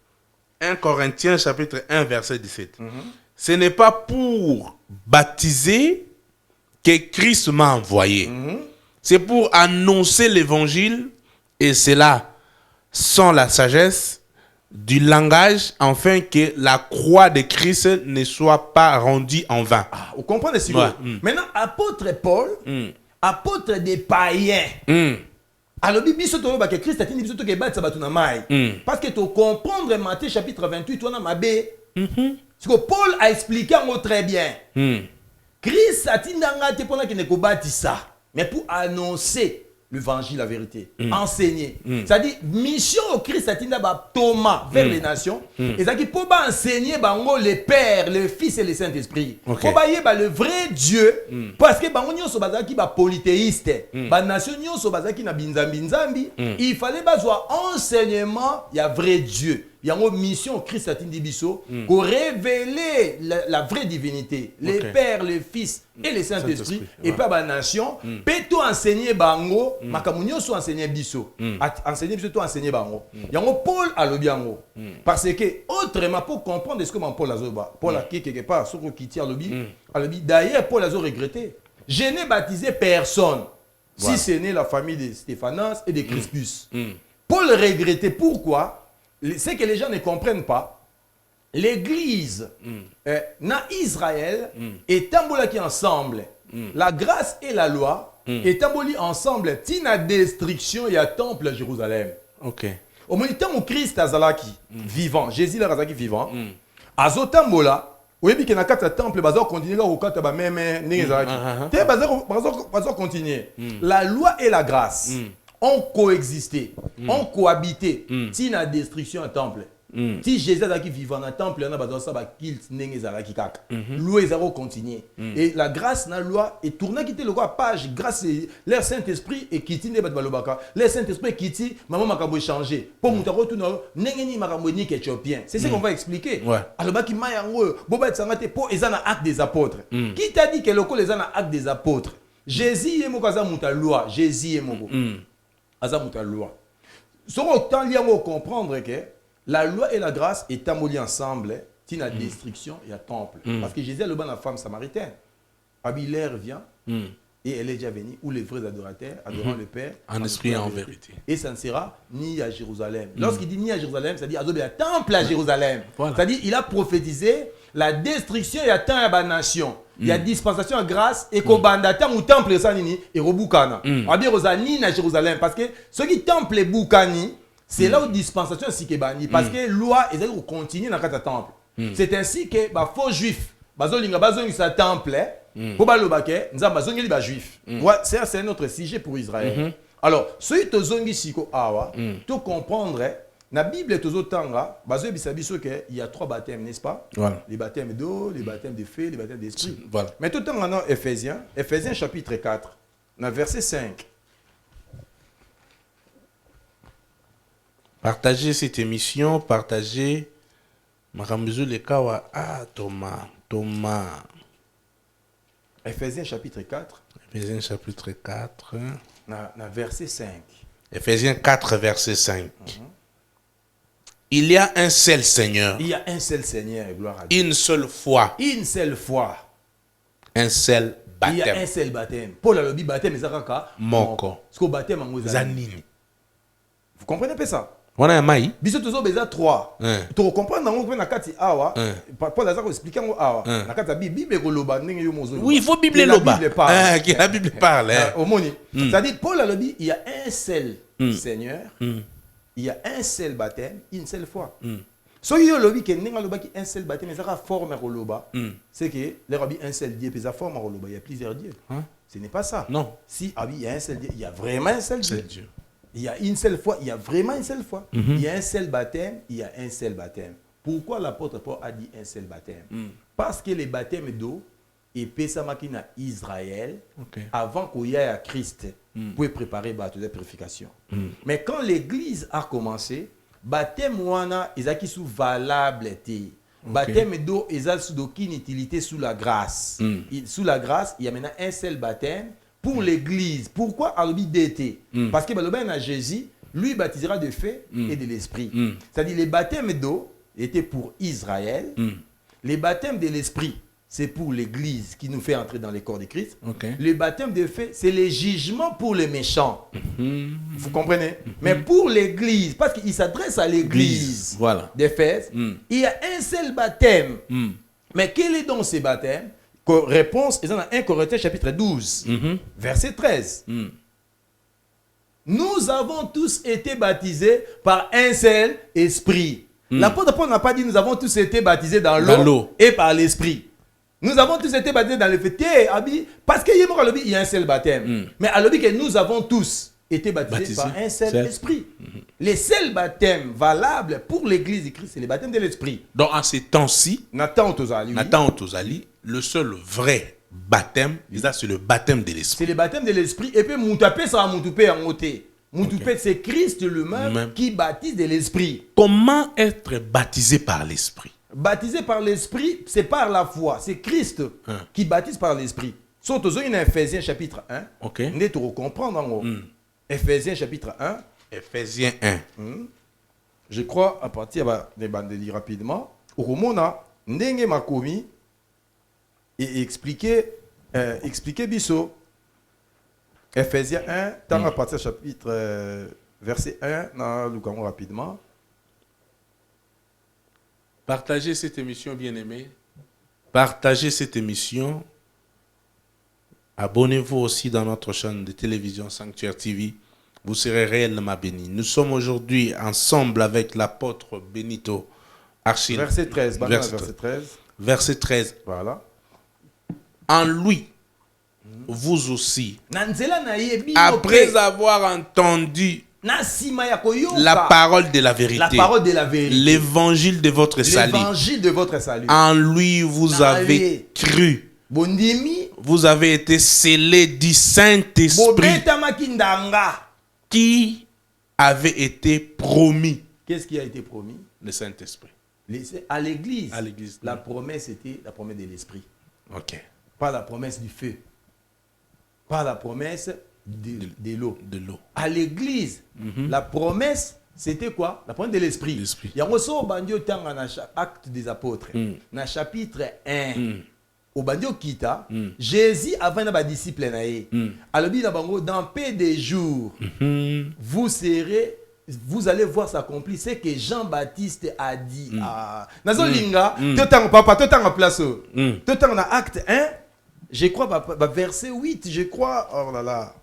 1 Corinthiens chapitre 1 verset 17. Ce n'est pas pour baptiser que Christ m'a envoyé. C'est pour annoncer l'évangile et cela sans la sagesse du langage, afin que la croix de Christ ne soit pas rendue en vain. Ah, vous comprenez si Maintenant, apôtre Paul, apôtre des païens. Alors, que Christ a dit que parce que tu comprendre Matthieu chapitre 28, on a ma bé. Ce que Paul a expliqué en très bien. Christ a dit que ça, mais pour annoncer l'évangile, la vérité, enseigner. C'est-à-dire, mission au Christ, c'est Thomas vers les nations. Et ça qui peut enseigner le Père, le Fils et le Saint-Esprit. Pour le vrai Dieu, parce que bango nyonso bazaki ba polythéiste, ba nation nyonso bazaki na binzambi, il fallait bazwa enseignement, il y a vrai Dieu. Il y a une mission Christ a dit biso pour révéler la vraie divinité, le Père, le Fils et le Saint-Esprit et pas la nation. Peut-on enseigner bango, makamunyo so enseigner biso, enseigner biso to enseigner bango. Il y a un Paul à l'obiango parce que autrement pour comprendre ce que Paul a zoba, Paul a quelque part sur qui tire l'obi. D'ailleurs Paul a regretté. Je n'ai baptisé personne si ce n'est la famille de Stéphanas et de Crispus. Paul regrettait pourquoi? C'est que les gens ne comprennent pas. L'église, dans Israël, est tambolaki ensemble. La grâce et la loi est tamboli ensemble. Tina destruction, il y a temple à Jérusalem. Au moment où Christ azalaki vivant, Jésus azalaki vivant, azo tambola, oui, bien qu'il y a un temple, bazo continuer au kata ba même n'ezalaki. Té bazo continuer. La loi et la grâce ont coexisté, ont cohabité. Si la destruction du temple, si Jésus est vivant dans le temple, il y a des loi continuer. Et la grâce dans la loi est tournée quitter le roi page grâce leur Saint-Esprit et quitter les balobaka. Le Saint-Esprit quitte, maman m'a changé. Pour nous retourner, n'engeni makamoni éthiopien. C'est ce qu'on va expliquer. Alors baki mayango, boba tsangate po ezana acte des apôtres. Qui t'a dit que le col ezana acte des apôtres? Jésus est mon kaza muta loi. Jésus est mon Azamuta loi. Ce qu'on comprendre que la loi et la grâce est amolies ensemble tu as destruction, il y a temple. Parce que Jésus est le bon la femme samaritaine. Abilaire vient et elle est déjà venue où les vrais adorateurs adorant le Père en esprit et en vérité. Et ça ne sera ni à Jérusalem. Lorsqu'il dit ni à Jérusalem, c'est-à-dire il y a un temple à Jérusalem. Voilà. C'est-à-dire il a prophétisé la destruction et atteint à la nation. Il y a dispensation de grâce et qu'au bandata ou temple sanini et robukana. Abi rozani na Jérusalem parce que ceux qui temple boukani, c'est là où dispensation sikebani parce que loi et ça continue dans le temple. C'est ainsi que bah faux juifs bazolinga bazongisa temple pour balobake nzamba zongeli ba juif. C'est un autre sujet pour Israël. Alors, ceux qui zongi siko awa, tu comprendrais la Bible tozotanga bazo bisabiso que il y a 3 baptêmes, n'est-ce pas? Voilà. Les baptêmes d'eau, les baptêmes de feu, les baptêmes d'esprit. Voilà. Mais tout en dans Éphésiens chapitre 4, dans verset 5. Partagez cette émission, partagez Marambuzu le kawa Thomas. Éphésiens chapitre 4. Éphésiens chapitre 4. Dans verset 5. Éphésiens 4 verset 5. Il y a un seul Seigneur. Il y a un seul Seigneur, gloire à Dieu. Une seule foi. Une seule foi. Un seul baptême. Il y a un seul baptême. Paul a le baptême, mais ça va Moko. Ce qu'on baptême en Zanini. Vous comprenez pas ça? On a un maï. Biso tozo beza 3. Tu comprends dans on na kati awa. Paul a ça expliquer ngo awa. Na kati Bible ko loba ndenge yo mozo. Oui, il faut Bible loba. Que la Bible parle. Omoni. C'est-à-dire Paul a le dit il y a un seul Seigneur. Il y a un seul baptême, une seule fois. Ce qui est le dit que un seul baptême, ça a forme à loba. C'est que les rabbis un seul Dieu, puis ça forme à loba. Il y a plusieurs dieux. Ce n'est pas ça. Non. Si il y a un seul Dieu, il y a vraiment un seul Dieu. Il y a une seule fois, il y a vraiment une seule fois. Il y a un seul baptême, il y a un seul baptême. Pourquoi l'apôtre Paul a dit un seul baptême? Parce que les baptêmes d'eau et Pessamaki na Israël, avant qu'il y ait à Christ, pour préparer la purification. Mais quand l'église a commencé, baptême wana ezaki sous valable té. Baptême d'eau ezaki sous aucune utilité sous la grâce. Sous la grâce, il y a maintenant un seul baptême pour l'église. Pourquoi alobi d'été? Parce que baloben à Jésus, lui baptisera de feu et de l'esprit. C'est-à-dire les baptêmes d'eau étaient pour Israël. Les baptêmes de l'esprit, c'est pour l'église qui nous fait entrer dans les corps de Christ. Le baptême de feu, c'est les jugements pour les méchants. Vous comprenez? Mais pour l'église, parce qu'il s'adresse à l'église d'Éphèse, il y a un seul baptême. Mais quel est donc ce baptême? Réponse, ils ont 1 Corinthiens chapitre 12, verset 13. Nous avons tous été baptisés par un seul esprit. L'apôtre Paul n'a pas dit nous avons tous été baptisés dans l'eau et par l'esprit. Nous avons tous été baptisés dans le feu. Parce qu'il y a un seul baptême. Mais à l'objet que nous avons tous été baptisés par un seul esprit. Les seuls baptêmes valables pour l'église de Christ, c'est le baptême de l'esprit. Donc en ces temps-ci, Nathan Otozali, le seul vrai baptême, c'est le baptême de l'esprit. C'est le baptême de l'esprit. Et puis Moutapé, ça va Moutupé en ôté. Moutupé, c'est Christ lui-même qui baptise de l'esprit. Comment être baptisé par l'esprit? Baptisé par l'esprit, c'est par la foi. C'est Christ qui baptise par l'esprit. Surtout dans Éphésiens chapitre 1. Nous devons comprendre en haut. Éphésiens chapitre 1. Éphésiens 1. Je crois à partir de bandeli rapidement. Au Romona, Ndenge Makomi et expliquer Bisso. Éphésiens 1, tant à partir du chapitre verset 1, nous rapidement. Partagez cette émission, bien-aimés. Partagez cette émission. Abonnez-vous aussi dans notre chaîne de télévision Sanctuaire TV. Vous serez réellement bénis. Nous sommes aujourd'hui ensemble avec l'apôtre Benito Achille. Verset 13. Verset 13. Voilà. En lui, vous aussi, après avoir entendu la parole de la vérité, l'évangile de votre salut, en lui vous avez cru, vous avez été scellés du Saint-Esprit qui avait été promis. Qu'est-ce qui a été promis? Le Saint-Esprit. À l'église, la promesse était la promesse de l'Esprit. Pas la promesse du feu. Pas la promesse de l'eau. À l'église, la promesse, c'était quoi? La parole de l'esprit. Il y a un bandio tanga na acte des apôtres. Na chapitre 1. Au bandio kita, Jésus avant na ba disciple na ye. Alobi na bango dans peu de jours, vous allez voir s'accomplir ce que Jean-Baptiste a dit. Nazolinga, totang papa, totang place. Totang na acte 1, je crois verset 8, je crois. Oh là là.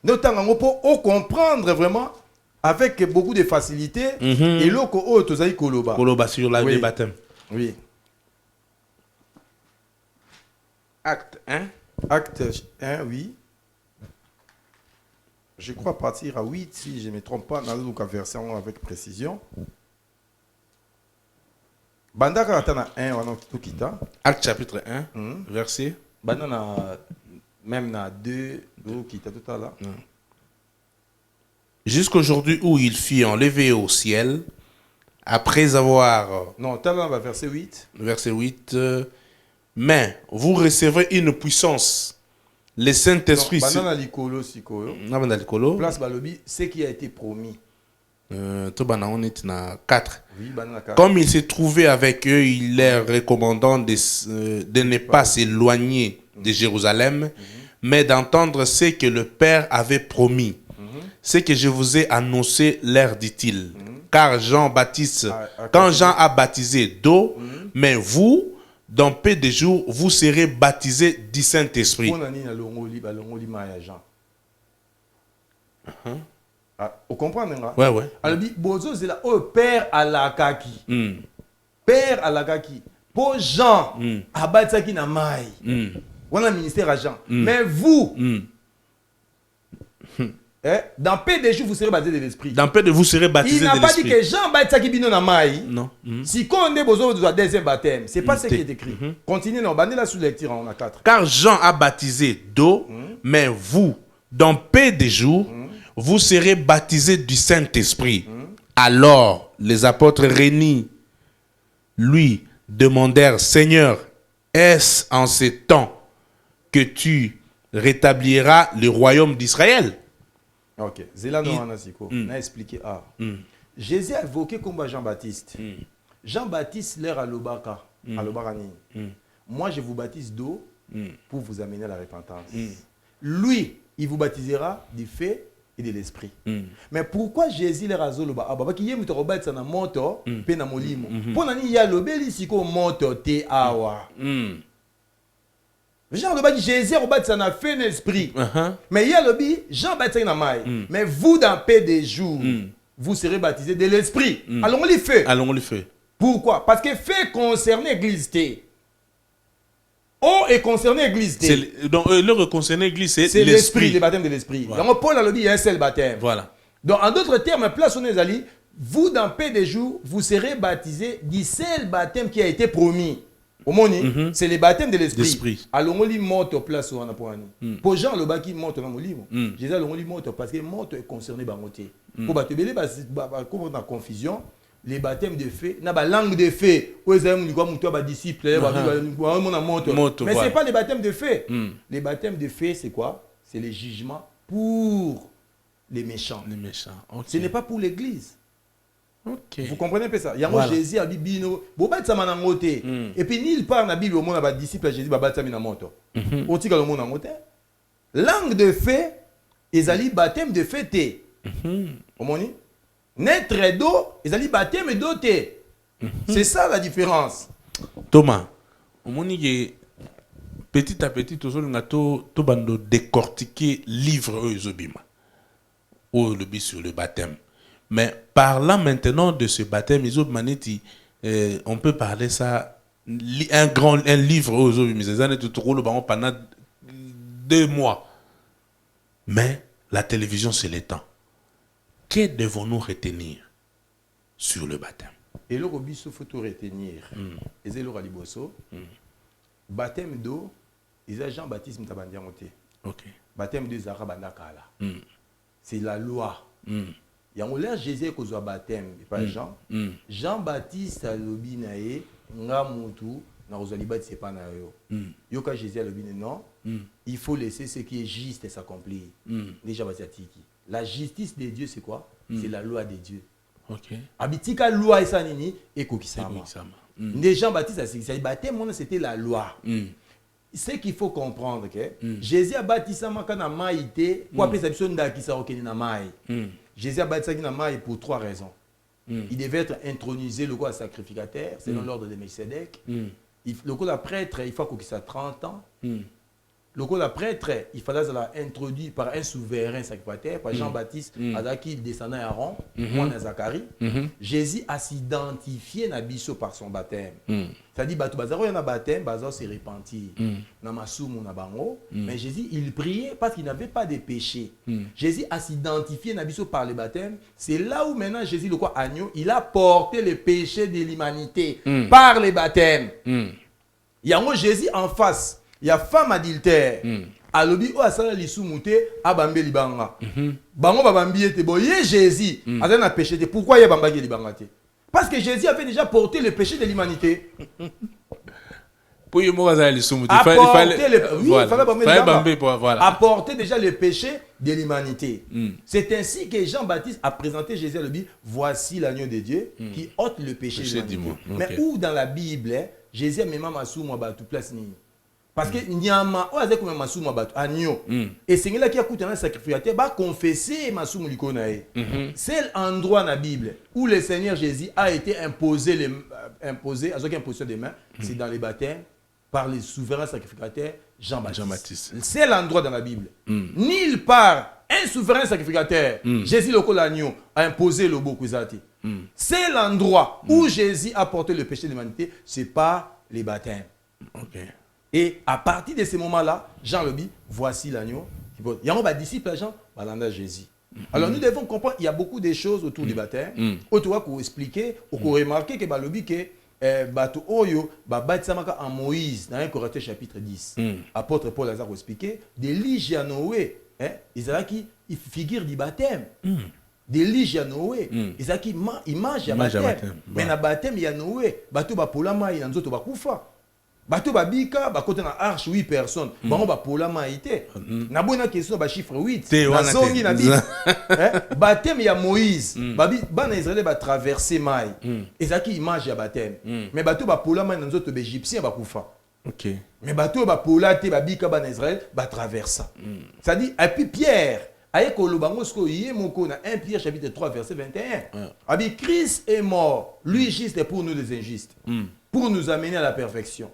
Notamment pour comprendre vraiment avec beaucoup de facilité et loko o tozali koloba. Koloba sur la oui. baptême. Oui. Acte 1. Acte 1, oui. Je crois partir à 8, si je ne me trompe pas, dans le verset avec précision. Bandaka atana 1, on a tout kita. Acte chapitre 1, verset. Bandana même na 2, kita tout à l'heure. Jusqu'aujourd'hui où il fut enlevé au ciel, après avoir... Non, tu as verset 8. Verset 8. Mais vous recevrez une puissance. Le Saint-Esprit... Banana likolo sikoyo. Banana likolo. Place balobi, ce qui a été promis. On est na 4. Oui, banana 4. Comme il s'est trouvé avec eux, il leur recommandant de ne pas s'éloigner de Jérusalem, mais d'entendre ce que le Père avait promis. Ce que je vous ai annoncé, leur dit-il. Car Jean-Baptiste, quand Jean a baptisé d'eau, mais vous, dans peu de jours, vous serez baptisés du Saint-Esprit. Vous comprenez? Ouais, ouais. Alors, bozo c'est là, oh, Père Alakaki. Père Alakaki. Pour Jean, abatsaki na mai. On a ministère à Jean. Mais vous, dans peu de jours, vous serez baptisés de l'esprit. Dans peu de vous serez baptisés de l'esprit. Il n'a pas dit que Jean batsaki bino na mai. Non. Si on est besoin de deuxième baptême, c'est pas ce qui est écrit. Continuez, on va la sous lecture, on a 4. Car Jean a baptisé d'eau, mais vous, dans peu de jours, vous serez baptisés du Saint-Esprit. Alors, les apôtres réunis lui demandèrent, Seigneur, est-ce en ce temps que tu rétabliras le royaume d'Israël? Ok. Zéla Noranasiko a expliqué. Jésus a évoqué comme Jean-Baptiste. Jean-Baptiste leur à l'Obaka. Moi, je vous baptise d'eau pour vous amener à la repentance. Lui, il vous baptisera du feu et de l'esprit. Mais pourquoi Jésus leur a zoloba? Parce qu'il y a une moto na moto pe na molimo. Pour nani ya lobeli siko moto te awa. Jean le Jésus a na feu et l'esprit. Mais il y a le Jean baptisé na mai. Mais vous dans peu de jours, vous serez baptisés de l'esprit. Allons le feu. Allons le feu. Pourquoi? Parce que fait concerne l'église. Oh, et concerné l'église. Donc, le concerné l'église, c'est l'esprit, le baptême de l'esprit. Voilà. Donc, Paul a dit, il y a un seul baptême. Voilà. Donc, en d'autres termes, place on est allé, vous, dans peu de jours, vous serez baptisés du seul baptême qui a été promis. Au monde, c'est le baptême de l'esprit. Alors, on lit monte place où on a pour nous. Pour Jean, le baki monte dans mon livre. Jésus, on lit monte parce que monte est concerné par monter. Pour battre, comme on a confusion. Les baptêmes de feu, na ba langue de feu, où ils aiment quoi mon disciple, mais c'est pas les baptêmes de feu. Les baptêmes de feu, c'est quoi? C'est les jugements pour les méchants. Les méchants. Okay. Ce n'est pas pour l'église. Okay. Vous comprenez un peu ça? Il y a Jésus a dit bino, bo batsa manangote. Et puis nul part na Bible au monde ba disciple Jésus ba batsa mina moto. Otika le monde en moto. Langue de feu, ezali baptême de feu té. Au monde naître d'eau, ils allaient baptême d'eau. C'est ça la différence. Thomas, au moment petit à petit, tout le monde décortiquer livre sur le baptême. Mais parlant maintenant de ce baptême, on peut parler ça un livre pendant 2 mois. Mais la télévision, c'est le temps. Que devons-nous retenir sur le baptême? Et le il faut tout retenir. Et c'est le baptême d'eau, ils ont Jean-Baptiste Mtabandiamote. Baptême de Zara Bandakala. C'est la loi. Il y a un Jésus qui a baptême, pas Jean. Jean-Baptiste a lobi nae, ngamutu, na rozalibat c'est pas na yo. Yoka Jésus a lobi non. Il faut laisser ce qui est juste s'accomplir. Déjà Batiatiki. La justice de Dieu, c'est quoi? C'est la loi de Dieu. Ok. Abitika loi et ça nini et kokisama. Les Jean-Baptiste c'est baptême c'était la loi. C'est qu'il faut comprendre que Jésus a baptisé makana maïté pour appeler sa personne ndakisa okeni na mai. Jésus a baptisé na mai pour 3 raisons. Il devait être intronisé le roi sacrificateur selon l'ordre de Melchisedec. Le roi prêtre il faut qu'il ait 30 ans. Le roi prêtre il fallait être introduit par un souverain sacrificateur par Jean-Baptiste Adaki descendant Aaron, moi Zacharie. Jésus a s'identifié na biso par son baptême. C'est-à-dire batu bazaro yana baptême bazaro se repentir na masumu na bango, mais Jésus il priait parce qu'il n'avait pas de péché. Jésus a s'identifié na biso par le baptême. C'est là où maintenant Jésus le quoi agneau, il a porté le péché de l'humanité par le baptême. Il y a Jésus en face. Il y a femme adultère. Alobi o asala lisumuté abambe libanga. Bango babambi ete boye Jésus azana péché te. Pourquoi il bambaki libanga te? Parce que Jésus avait déjà porté le péché de l'humanité. Pour y aller lisumuté, il fallait apporter déjà le péché de l'humanité. C'est ainsi que Jean-Baptiste a présenté Jésus à l'Obi. Voici l'agneau de Dieu qui ôte le péché de l'humanité. Mais où dans la Bible Jésus a même masou batu place ni. Parce que nyama o azeko même masou batu agneau. Et c'est là qui a coûté un sacrificateur ba confesser masou likona e. C'est l'endroit dans la Bible où le Seigneur Jésus a été imposé avec imposition des mains, c'est dans les baptêmes par les souverains sacrificateurs Jean-Baptiste. C'est l'endroit dans la Bible. Nulle part un souverain sacrificateur, Jésus le l'agneau a imposé le beau Kuzati. C'est l'endroit où Jésus a porté le péché de l'humanité, c'est pas les baptêmes. Et à partir de ce moment-là, Jean le dit, voici l'agneau. Il y a un disciple à Jean, balanda Jésus. Alors nous devons comprendre, il y a beaucoup de choses autour du baptême. Autour pour expliquer, ou pour remarquer que balobi que bato oyo babatsamaka en Moïse dans 1 Corinthiens chapitre 10. Apôtre Paul a expliqué des liges à Noé, Isaac il figure du baptême. Des liges à Noé, Isaac image à baptême. Mais na baptême il y a Noé, bato bapolama il nzoto bakufa. Bato babika bakote na arche 8 personnes. Bango bapolama ité. Na bona question ba chiffre 8. Na zongi na Bible. Baptême ya Moïse. Babi bana Israël ba traverser mai. Ezaki image ya baptême. Mais bato bapolama na nzoto égyptien bakufa. OK. Mais bato bapolate babika bana Israël ba traversa. Ça dit et puis Pierre aye kolobango sko yé moko na 1 Pierre chapitre 3 verset 21. Abi Christ est mort, lui juste pour nous les injustes. Pour nous amener à la perfection.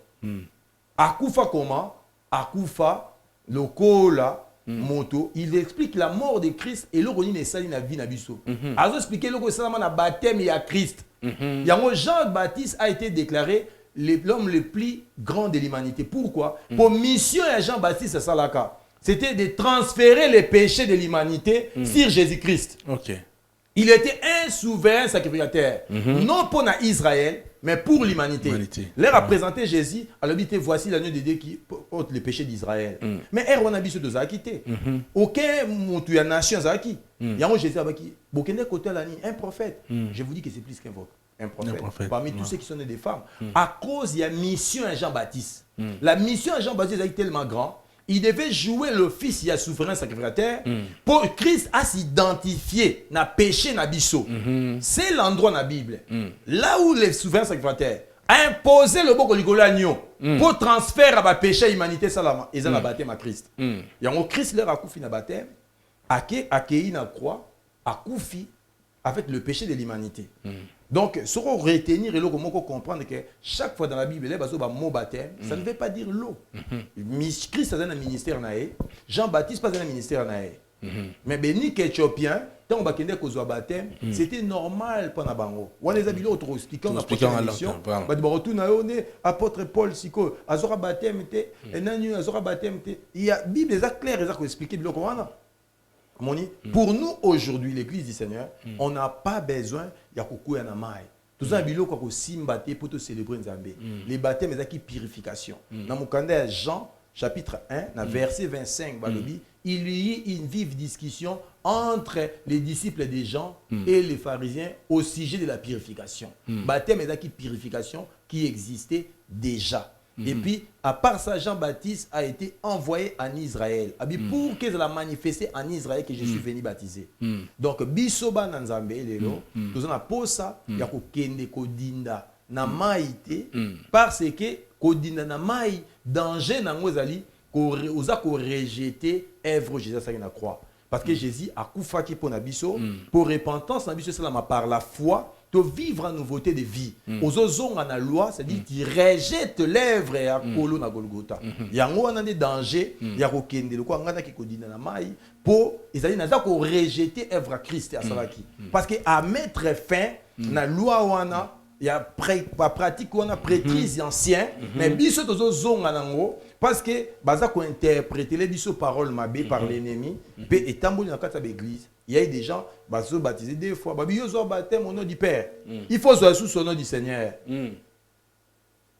Akufa comment? Akufa lokola moto. Il explique la mort de Christ et le roni ne sali na vie na biso. Azo expliquer le salama na baptême ya Christ. Yango Jean-Baptiste a été déclaré l'homme le plus grand de l'humanité. Pourquoi? Pour mission à Jean-Baptiste à Salaka, c'était de transférer les péchés de l'humanité sur Jésus-Christ. OK. Il était un souverain sacrificateur, non pour Israël, mais pour l'humanité. Leur a présenté Jésus, alors il dit voici l'agneau de Dieu qui ôte les péchés d'Israël. Mais on a vu ce deux acquittés. Aucun montu à nation Zaki. Il y a un Jésus qui, un prophète. Je vous dis que c'est plus qu'un prophète. Parmi tous ceux qui sont des femmes, à cause de la mission à Jean-Baptiste. La mission à Jean-Baptiste est tellement grande. Il devait jouer l'office de souverain sacrificateur pour Christ à s'identifier na péché na biso. C'est l'endroit dans la Bible. Là où les souverains sacrificateurs a imposé le boko likolo agneau pour transférer à péché à l'humanité salama ils ont la baptême à Christ. Yango Christ leur a koufi na baptême accueilli na croix a koufi avec le péché de l'humanité. Donc, ce qu'on retenir et qu'on comprendre que chaque fois dans la Bible, il y a un mot baptême, ça ne veut pas dire l'eau. Christ a un ministère, Jean-Baptiste pas un ministère. Mais béni qu'Éthiopien, quand on a besoin baptême, c'était normal pour Nabango. On les a mis autres expliquant la prochaine émission. Apôtre Paul Siko, Azora baptême, Azora baptême, il y a Bible claire, ils ont expliqué de l'eau. Pour nous aujourd'hui, l'Église du Seigneur, on n'a pas besoin de coucouer en amai. Tout ça, il faut que simbate pour célébrer Nzambé. Les baptêmes, c'est qui purification. Dans mon candidat Jean, chapitre 1, dans verset 25, il y a une vive discussion entre les disciples de Jean et les pharisiens au sujet de la purification. Baptême, c'est qui purification qui existait déjà. Et puis, à part ça, Jean-Baptiste a été envoyé en Israël. Pour que cela manifesté en Israël que je suis venu baptiser. Donc, Bisoba Nanzambe, lelo, nous avons posé ça, il y a Kende Kodinda, na maïté, parce que Kodinda na maï, danger na ngozali, oza ko rejeter œuvre Jésus ça na croix. Parce que Jésus a koufaki pour nabiso, pour repentance nabiso c'est par la foi, de vivre en nouveauté de vie. Aux ozons na loi, c'est-à-dire tu rejettes l'œuvre à kolo na Golgotha. Yango wana des dangers, ya ko kende le ko ngana ki kodina na mai pour ezali na za ko rejeter œuvre à Christ à salaki. Parce que à mettre fin na loi wana il y a pratique on a prêtrise ancien mais biso tozo zonga nango parce que baza ko interpréter les biso paroles mabé par l'ennemi pe etamboli na kata l'église il y a des gens bazo baptisés deux fois babi yo baptême au nom du Père il faut zo sous au nom du Seigneur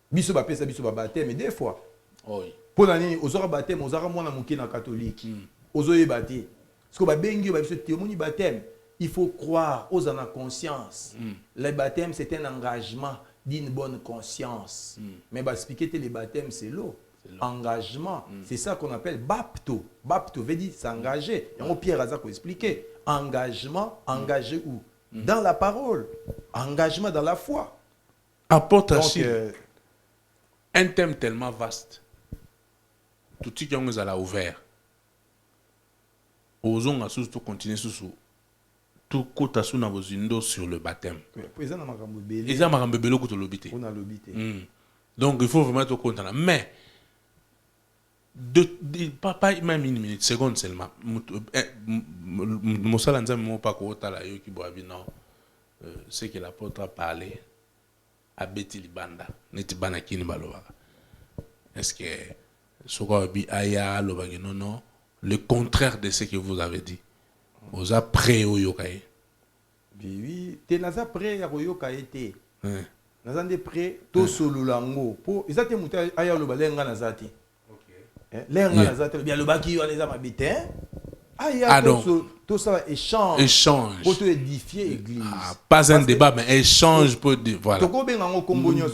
biso ba pesa biso ba baptême deux fois oui pour nani ozora baptême ozara mwana moké na catholique ozo yebate parce que ba bengi ba biso témoigner baptême. Il faut croire aux en conscience. Le baptême, c'est un engagement d'une bonne conscience. Mais bah, expliquer les baptêmes, c'est l'eau. Engagement. C'est ça qu'on appelle bapto. Bapto veut dire s'engager. Et on Pierre Azak expliquer. Engagement, engagé où? Dans la parole. Engagement dans la foi. Apporte un thème tellement vaste. Tout ce qu'on nous a ouvert. Osons à surtout continuer sous tout côté sur le baptême. Donc il faut vraiment être content. Mais pas même une minute, seconde seulement. C'est que l'apôtre a parlé à Betty Libanda. Est-ce que non, le contraire de ce que vous avez dit? Vous avez prêt au yokai. Oui, tu n'as pas prêt au yokai. Tu n'as pas prêt au solulango. Ils ont été moutés à le balenga nazati. Lenga nazati, bien le baki on les a habité. Ah donc tout ça échange. Pour te édifier l'église. Pas un débat mais échange pour voilà.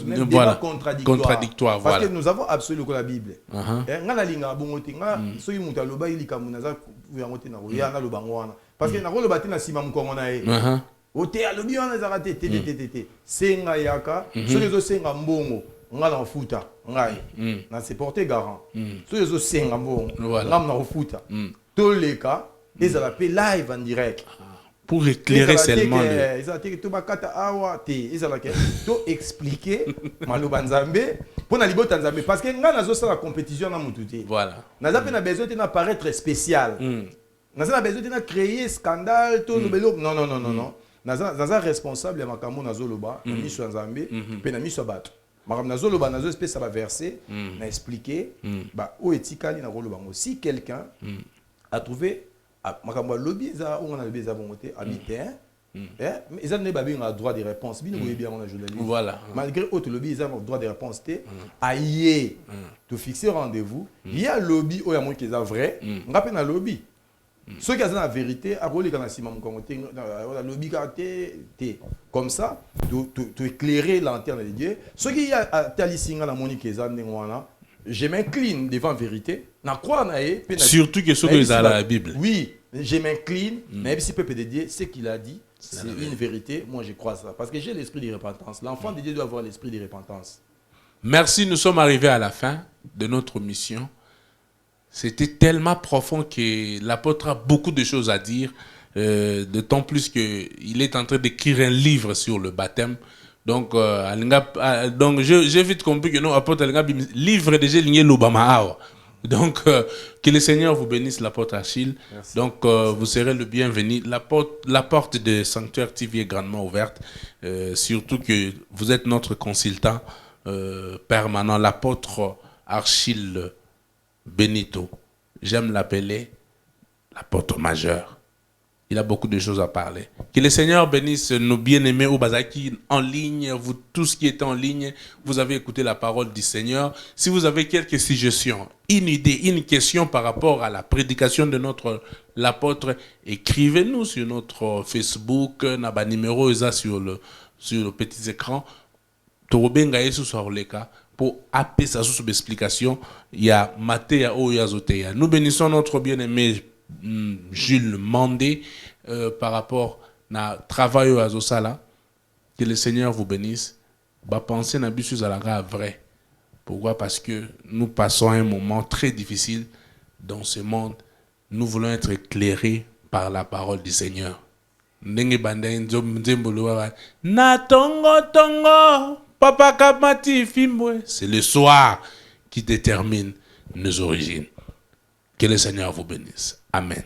Même débat contradictoire. Parce que nous avons absolument la Bible. Ngala linga bongoti nga soyi muta loba ili kamunaza yangote na roya na lobangwana. Parce que na rolo batina sima mukongo na e. Ote alobi wana zarate tete. Senga yaka, so les senga mbongo. Ngala futa ngai. Na se porter garant. So les senga mbongo. Ngam na futa. Tous les cas, ils ont appelé live en direct. Pour éclairer seulement. Ils ont dit ils ont expliqué Malobanzambe pour na libota nzambe parce que nga nazo la compétition na mututi. Voilà. Naza pe na besoin de paraître spécial. Naza besoin de créer scandale tout non. Naza responsable ya makambo nazo loba na miso nzambe pe na miso bato. Maram nazo loba nazo espèce ça va verser na expliquer ba o etikali na rolo bango si quelqu'un a trouvé makambo lobby za on a lobby za bonté habité ils ont un droit de réponse bien on a journaliste voilà malgré autre lobby ils ont droit de réponse aïe to fixer rendez-vous il y a lobby o ya mo qui est vrai ngape na lobby ceux qui ont la vérité a rolé kana sima mo te la lobby té comme ça to éclairer lanterne de Dieu ceux qui a talisinga la monique ezande ngwana je m'incline devant la vérité. Surtout que ceux qui ont la Bible. Oui, je m'incline, même si peuple de Dieu, ce qu'il a dit, c'est une vérité. Moi, je crois ça. Parce que j'ai l'esprit de repentance. L'enfant de Dieu doit avoir l'esprit de repentance. Merci, nous sommes arrivés à la fin de notre mission. C'était tellement profond que l'apôtre a beaucoup de choses à dire. D'autant plus qu'il est en train d'écrire un livre sur le baptême. Donc, j'ai vite compris que non, apôtre livre déjà ligné l'Obama. Donc, que le Seigneur vous bénisse, l'apôtre Achille. Merci. Donc, vous serez le bienvenu. La porte de Sanctuaire TV est grandement ouverte. Surtout que vous êtes notre consultant permanent, l'apôtre Achille Benito. J'aime l'appeler l'apôtre majeur. Il a beaucoup de choses à parler. Que le Seigneur bénisse nos bien-aimés au Bazaki en ligne, vous tous qui êtes en ligne, vous avez écouté la parole du Seigneur. Si vous avez quelques suggestions, une idée, une question par rapport à la prédication de l'apôtre, écrivez-nous sur notre Facebook, numéro sur le petit écran. pour appeler sa source d'explication. Il y a Matéa Oyazoteya. Nous bénissons notre bien-aimé Jules Mandé par rapport à travail au Azosala. Que le Seigneur vous bénisse. Bah, pensez à Bissus à la vrai. Pourquoi? Parce que nous passons un moment très difficile dans ce monde. Nous voulons être éclairés par la parole du Seigneur. Na tongo tongo, papa kamati fimbwe. C'est le soir qui détermine nos origines. Que le Seigneur vous bénisse. Amen.